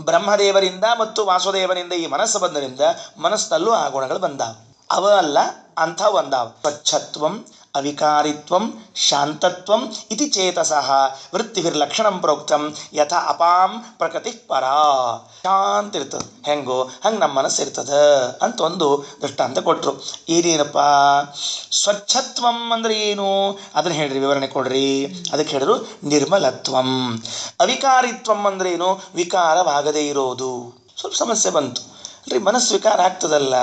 ಬ್ರಹ್ಮದೇವರಿಂದ ಮತ್ತು ವಾಸುದೇವನಿಂದ ಈ ಮನಸ್ಸು ಬಂದರಿಂದ ಮನಸ್ಸಿನಲ್ಲೂ ಆ ಗುಣಗಳು ಬಂದಾವ. ಅವ ಅಲ್ಲ ಅಂಥ ಒಂದಾವ. ಸ್ವಚ್ಛತ್ವಂ ಅವಿಕಾರಿತ್ವಂ ಶಾಂತತ್ವಂ ಇತಿ ಚೇತಸಃ ವೃತ್ತಿಭಿರ್ಲಕ್ಷಣಂ ಪ್ರೋಕ್ತಂ ಯಥ ಅಪಾಂ ಪ್ರಕೃತಿ ಪರಾ. ಶಾಂತ ಇರ್ತದೆ, ಹೆಂಗೋ ಹಂಗೆ ನಮ್ಮ ಮನಸ್ಸು ಇರ್ತದೆ ಅಂತ ಒಂದು ದೃಷ್ಟಾಂತ ಕೊಟ್ಟರು. ಏನೇನಪ್ಪ ಸ್ವಚ್ಛತ್ವಂ ಅಂದರೆ ಏನು ಅದನ್ನು ಹೇಳ್ರಿ, ವಿವರಣೆ ಕೊಡ್ರಿ. ಅದಕ್ಕೆ ಹೇಳಿದ್ರು ನಿರ್ಮಲತ್ವಂ. ಅವಿಕಾರಿತ್ವಂ ಅಂದ್ರೆ ಏನು? ವಿಕಾರವಾಗದೇ ಇರೋದು. ಸ್ವಲ್ಪ ಸಮಸ್ಯೆ ಬಂತು ಅಲ್ರಿ, ಮನಸ್ಸು ವಿಕಾರ ಆಗ್ತದಲ್ಲ,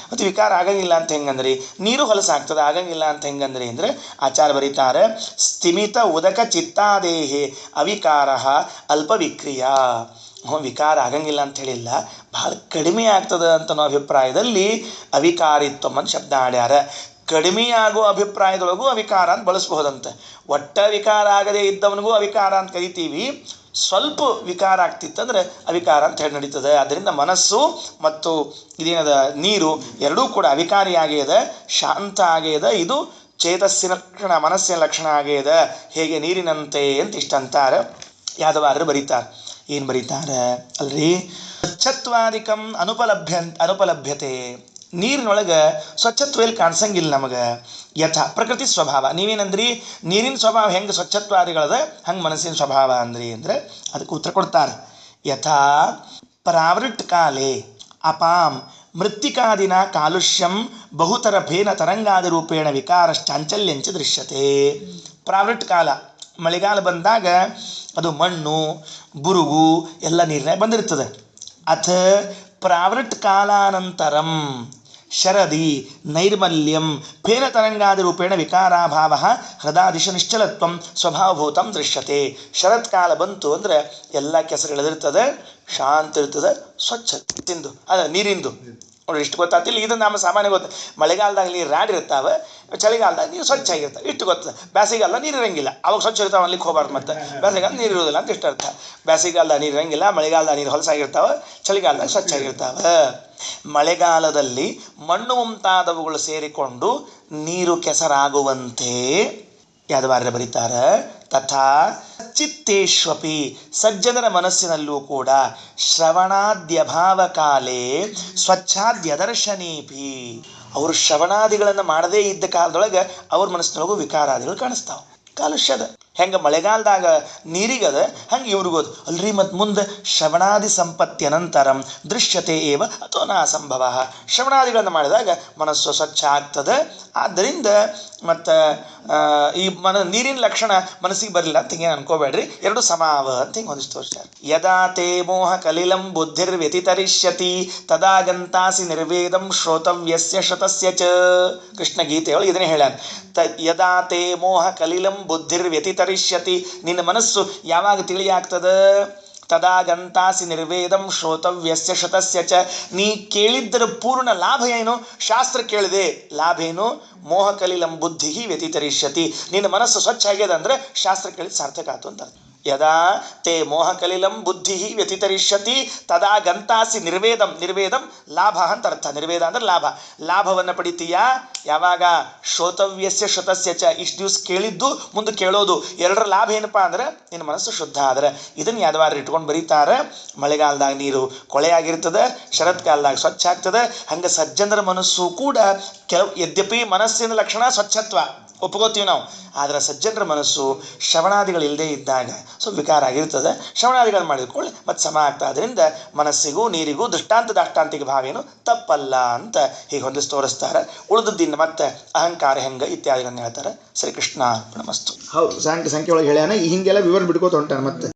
ಮತ್ತು ವಿಕಾರ ಆಗಂಗಿಲ್ಲ ಅಂತ ಹೆಂಗಂದ್ರಿ? ನೀರು ಹೊಲಸಾಗ್ತದೆ, ಆಗಂಗಿಲ್ಲ ಅಂತ ಹೆಂಗಂದ್ರಿ ಅಂದರೆ ಆಚಾರ ಬರೀತಾರೆ, ಸ್ಥಿಮಿತ ಉದಕ ಚಿತ್ತಾದೇಹೆ ಅವಿಕಾರ ಅಲ್ಪ ವಿಕ್ರಿಯಾ. ವಿಕಾರ ಆಗಂಗಿಲ್ಲ ಅಂತ ಹೇಳಿಲ್ಲ, ಭಾಳ ಕಡಿಮೆ ಆಗ್ತದೆ ಅಂತ ಅನ್ನೋ ಅಭಿಪ್ರಾಯದಲ್ಲಿ ಅವಿಕಾರಿತ್ವಂ ಅಂತ ಶಬ್ದ ಆಡ್ಯಾರ. ಕಡಿಮೆಯಾಗೋ ಅಭಿಪ್ರಾಯದೊಳಗೂ ಅವಿಕಾರ ಅಂತ ಬಳಸ್ಬಹುದಂತೆ. ಒಟ್ಟ ವಿಕಾರ ಆಗದೇ ಇದ್ದವನಿಗೂ ಅವಿಕಾರ ಅಂತ ಕರಿತೀವಿ, ಸ್ವಲ್ಪ ವಿಕಾರ ಆಗ್ತಿತ್ತಂದ್ರೆ ಅವಿಕಾರ ಅಂತ ಹೇಳಿ ನಡೀತದೆ. ಅದರಿಂದ ಮನಸ್ಸು ಮತ್ತು ಇದೇನದ ನೀರು ಎರಡೂ ಕೂಡ ಅವಿಕಾರಿಯಾಗ್ಯದ, ಶಾಂತ ಆಗ್ಯದ. ಇದು ಚೇತಸ್ಸಿನ ಲಕ್ಷಣ, ಮನಸ್ಸಿನ ಲಕ್ಷಣ ಆಗ್ಯದ. ಹೇಗೆ ನೀರಿನಂತೆ ಅಂತ ಇಷ್ಟಂತಾರೆ. ಯಾದವಾರರು ಬರೀತಾರೆ. ಏನು ಬರೀತಾರೆ ಅಲ್ರಿ? ಸ್ವಚ್ಛತ್ವಾದಿಕಂ ಅನುಪಲಭ್ಯತೆ. ನೀರಿನೊಳಗೆ ಸ್ವಚ್ಛತ್ವ ಎಲ್ಲಿ ಕಾಣಿಸಂಗಿಲ್ಲ ನಮಗೆ. ಯಥಾ ಪ್ರಕೃತಿ ಸ್ವಭಾವ. ನೀವೇನಂದ್ರಿ? ನೀರಿನ ಸ್ವಭಾವ ಹೆಂಗೆ ಸ್ವಚ್ಛತ್ವಾದಿಗಳದ ಹಂಗೆ ಮನಸ್ಸಿನ ಸ್ವಭಾವ ಅಂದರೆ ಅದಕ್ಕೆ ಉತ್ತರ ಕೊಡ್ತಾರೆ. ಯಥಾ ಪ್ರಾವೃಟ್ ಕಾಲೇ ಅಪಾಂ ಮೃತ್ತಿಕಾದಿನ ಕಾಲುಷ್ಯಂ ಬಹುತರಭೇನ ತರಂಗಾದಿರೂಪೇಣ ವಿಕಾರಶ್ಚಾಂಚಲ್ಯಂಚ ದೃಶ್ಯತೆ. ಪ್ರಾವೃಟ್ ಕಾಲ ಮಳೆಗಾಲ ಬಂದಾಗ ಅದು ಮಣ್ಣು ಬುರುಗು ಎಲ್ಲ ನೀರಿನಾಗ ಬಂದಿರ್ತದೆ. ಅಥ ಪ್ರಾವೃಟ್ ಕಾಲಾನಂತರಂ ಶರದಿ ನೈರ್ಮಲ್ಯಂ ಫೇನ ತರಂಗಾದಿರೂಪೇಣ ವಿಕಾರಾಭಾವ ಹೃದಾದಿಶ ನಿಶ್ಚಲತ್ವಂ ಸ್ವಭಾವಭೂತಂ ದೃಶ್ಯತೆ. ಶರತ್ಕಾಲ ಬಂತು ಅಂದರೆ ಎಲ್ಲ ಕೆಸರಿಳಿದಿರ್ತದೆ, ಶಾಂತ ಇರ್ತದೆ, ಸ್ವಚ್ಛ ತಿಂದು ಅದ ನೀರಿಂದು ನೋಡ್ರಿ. ಇಷ್ಟು ಗೊತ್ತಾಗ್ತಿಲ್ಲ. ಇದನ್ನು ನಮ್ಮ ಸಾಮಾನ್ಯ ಗೊತ್ತು. ಮಳೆಗಾಲದಾಗ ನೀರು ರಾಡಿರ್ತಾವೆ, ಚಳಿಗಾಲದಾಗ ನೀರು ಸ್ವಚ್ಛ ಆಗಿರ್ತವೆ, ಇಷ್ಟು ಗೊತ್ತದೆ. ಬೇಸಿಗೆಗಾಲ ನೀರು ಇರಂಗಿಲ್ಲ, ಅವಾಗ ಸ್ವಚ್ಛ ಇರ್ತಾವೆ, ಅಲ್ಲಿಗೆ ಹೋಗ್ಬಾರ್ದು. ಮತ್ತು ಬೇಸಿಗೆಗಾಲ ನೀರು ಇರೋದಿಲ್ಲ ಅಂತ ಇಷ್ಟು ಅರ್ಥ. ಬೇಸಿಗೆಗಾಲದಾಗ ನೀರು ಇರಂಗಿಲ್ಲ, ಮಳೆಗಾಲದಾಗ ನೀರು ಹೊಲಸಾಗಿರ್ತಾವೆ, ಚಳಿಗಾಲದಾಗ ಸ್ವಚ್ಛ ಆಗಿರ್ತಾವೆ. ಮಳೆಗಾಲದಲ್ಲಿ ಮಣ್ಣು ಮುಂತಾದವುಗಳು ಸೇರಿಕೊಂಡು ನೀರು ಕೆಸರಾಗುವಂತೆ ಯಾದವಾರ್ಯರು ಬರೀತಾರೆ. ತಥಾ ಚಿತ್ತೇಶ್ವಪಿ ಸಜ್ಜನರ ಮನಸ್ಸಿನಲ್ಲೂ ಕೂಡ ಶ್ರವಣಾದ್ಯಭಾವ ಕಾಲೇ ಸ್ವಚ್ಛಾದ್ಯದರ್ಶನೀಪಿ ಅವರು ಶ್ರವಣಾದಿಗಳನ್ನು ಮಾಡದೇ ಇದ್ದ ಕಾಲದೊಳಗೆ ಅವ್ರ ಮನಸ್ಸಿನೊಳಗೂ ವಿಕಾರಾದಿಗಳು ಕಾಣಿಸ್ತಾವೆ. ಕಾಲುಷ್ಯದ ಹೆಂಗೆ ಮಳೆಗಾಲದಾಗ ನೀರಿಗದ ಹಂಗೆ ಇವ್ರಿಗೋದು ಅಲ್ರಿ. ಮತ್ತು ಮುಂದೆ ಶ್ರವಣಾದಿ ಸಂಪತ್ತಿ ಅನಂತರಂ ದೃಶ್ಯತೆ ಏವ ಅಥವಾ ನಾ ಅಸಂಭವ. ಶ್ರವಣಾದಿಗಳನ್ನು ಮಾಡಿದಾಗ ಮನಸ್ಸು ಸ್ವಚ್ಛ ಆಗ್ತದೆ. ಆದ್ದರಿಂದ ಮತ್ತು ಈ ನೀರಿನ ಲಕ್ಷಣ ಮನಸ್ಸಿಗೆ ಬರಲಿಲ್ಲ ಅಂತ ಹಿಂಗೇನು ಅನ್ಕೋಬೇಡ್ರಿ, ಎರಡು ಸಮಾವ ಅಂತ ಹಿಂಗೆ ಹೊಂದಿಸಿ ತೋರಿಸ್ತಾರೆ. ಯದಾ ತೇ ಮೋಹ ಕಲಿಲಂ ಬುದ್ಧಿರ್ವ್ಯತಿತರಿಷ್ಯತಿ ತದಾ ಗಂತಾಸಿ ನಿರ್ವೇದಂ ಶ್ರೋತವ್ಯಸ್ಯ ಶ್ರುತಸ್ಯ ಚ. ಕೃಷ್ಣ ಗೀತೆಯೊಳಗೆ ಇದನ್ನೇ ಹೇಳ್ಯಾನ. ಯದಾ ತೇ ಮೋಹ ಕಲಿಲಂ ಬುದ್ಧಿರ್ವ್ಯತಿತರಿಷ್ಯತಿ, ನಿನ್ನ ಮನಸ್ಸು ಯಾವಾಗ ತಿಳಿಯಾಗ್ತದೆ? ತದಾ ಗಂತಾಸಿ ನಿರ್ವೇದಂ ಶ್ರೋತವ್ಯಸ್ಯ ಶ್ರುತಸ್ಯ ಚ. ನೀ ಕೇಳಿದ್ದರ ಪೂರ್ಣ ಲಾಭ ಏನು? ಶಾಸ್ತ್ರ ಕೇಳಿದೆ, ಲಾಭ ಏನು? ಮೋಹ ಕಲಿಲಂ ಬುದ್ಧಿ ವ್ಯತಿತರಿಷ್ಯತಿ. ನಿನ್ನ ಮನಸ್ಸು ಸ್ವಚ್ಛ ಆಗ್ಯದ ಅಂದರೆ ಶಾಸ್ತ್ರ ಕೇಳಿದ ಸಾರ್ಥಕ ಆಯ್ತು ಅಂತ ಅರ್ಥ. ಯದಾ ತೇ ಮೋಹ ಕಲಿಲಂ ಬುದ್ಧಿ ವ್ಯತಿತರಿಷ್ಯತಿ ತದಾ ಗಂತಾಸಿ ನಿರ್ವೇದಂ. ನಿರ್ವೇದಂ ಲಾಭ ಅಂತ ಅರ್ಥ. ನಿರ್ವೇದ ಅಂದ್ರೆ ಲಾಭ. ಲಾಭವನ್ನು ಪಡಿತೀಯಾ ಯಾವಾಗ? ಶ್ರೋತವ್ಯಸ್ಯ ಶ್ರುತಸ್ಯ ಚ. ಇಷ್ಟು ದಿವಸ ಕೇಳಿದ್ದು ಮುಂದೆ ಕೇಳೋದು, ಎರಡರ ಲಾಭ ಏನಪ್ಪ ಅಂದ್ರೆ ನಿನ್ನ ಮನಸ್ಸು ಶುದ್ಧ ಆದ್ರೆ. ಇದನ್ನು ಯಾದವಾರ ಇಟ್ಕೊಂಡು ಬರೀತಾರೆ. ಮಳೆಗಾಲದಾಗ ನೀರು ಕೊಳೆಯಾಗಿರ್ತದೆ, ಶರತ್ಕಾಲದಾಗ ಸ್ವಚ್ಛ ಆಗ್ತದೆ. ಹಂಗೆ ಸಜ್ಜನರ ಮನಸ್ಸು ಕೂಡ ಕೆಲವು ಯದ್ಯಪಿ ಮನಸ್ಸಿನ ಲಕ್ಷಣ ಸ್ವಚ್ಛತ್ವ ಒಪ್ಕೋತೀವಿ ನಾವು, ಆದರೆ ಸಜ್ಜನರ ಮನಸ್ಸು ಶ್ರವಣಾದಿಗಳಿಲ್ಲದೆ ಇದ್ದಾಗ ಸ್ವಲ್ಪ ವಿಕಾರ ಆಗಿರ್ತದೆ. ಶ್ರವಣಾದಿಗಳು ಮಾಡಿದ್ಕೊಳ್ಳಿ ಮತ್ತು ಸಮ ಆಗ್ತಾ. ಅದರಿಂದ ಮನಸ್ಸಿಗೂ ನೀರಿಗೂ ದೃಷ್ಟಾಂತ ದಾಷ್ಟಾಂತಿಕ ಭಾವೇನು ತಪ್ಪಲ್ಲ ಅಂತ ಹೀಗೆ ಹೊಂದಿಸಿ ತೋರಿಸ್ತಾರೆ. ಉಳಿದದ್ದಿನ್ನು ಮತ್ತೆ ಅಹಂಕಾರ ಹೆಂಗೆ ಇತ್ಯಾದಿಗಳನ್ನು ಹೇಳ್ತಾರೆ. ಶ್ರೀಕೃಷ್ಣ ನಮಸ್ತು. ಹೌದು, ಸಂಖ್ಯೆ ಒಳಗೆ ಹೇಳ್ಯಾನ. ಹಿಂಗೆಲ್ಲ ವಿವರ ಬಿಡ್ಕೋತ ಹೊಂಟಾನೆ ಮತ್ತೆ.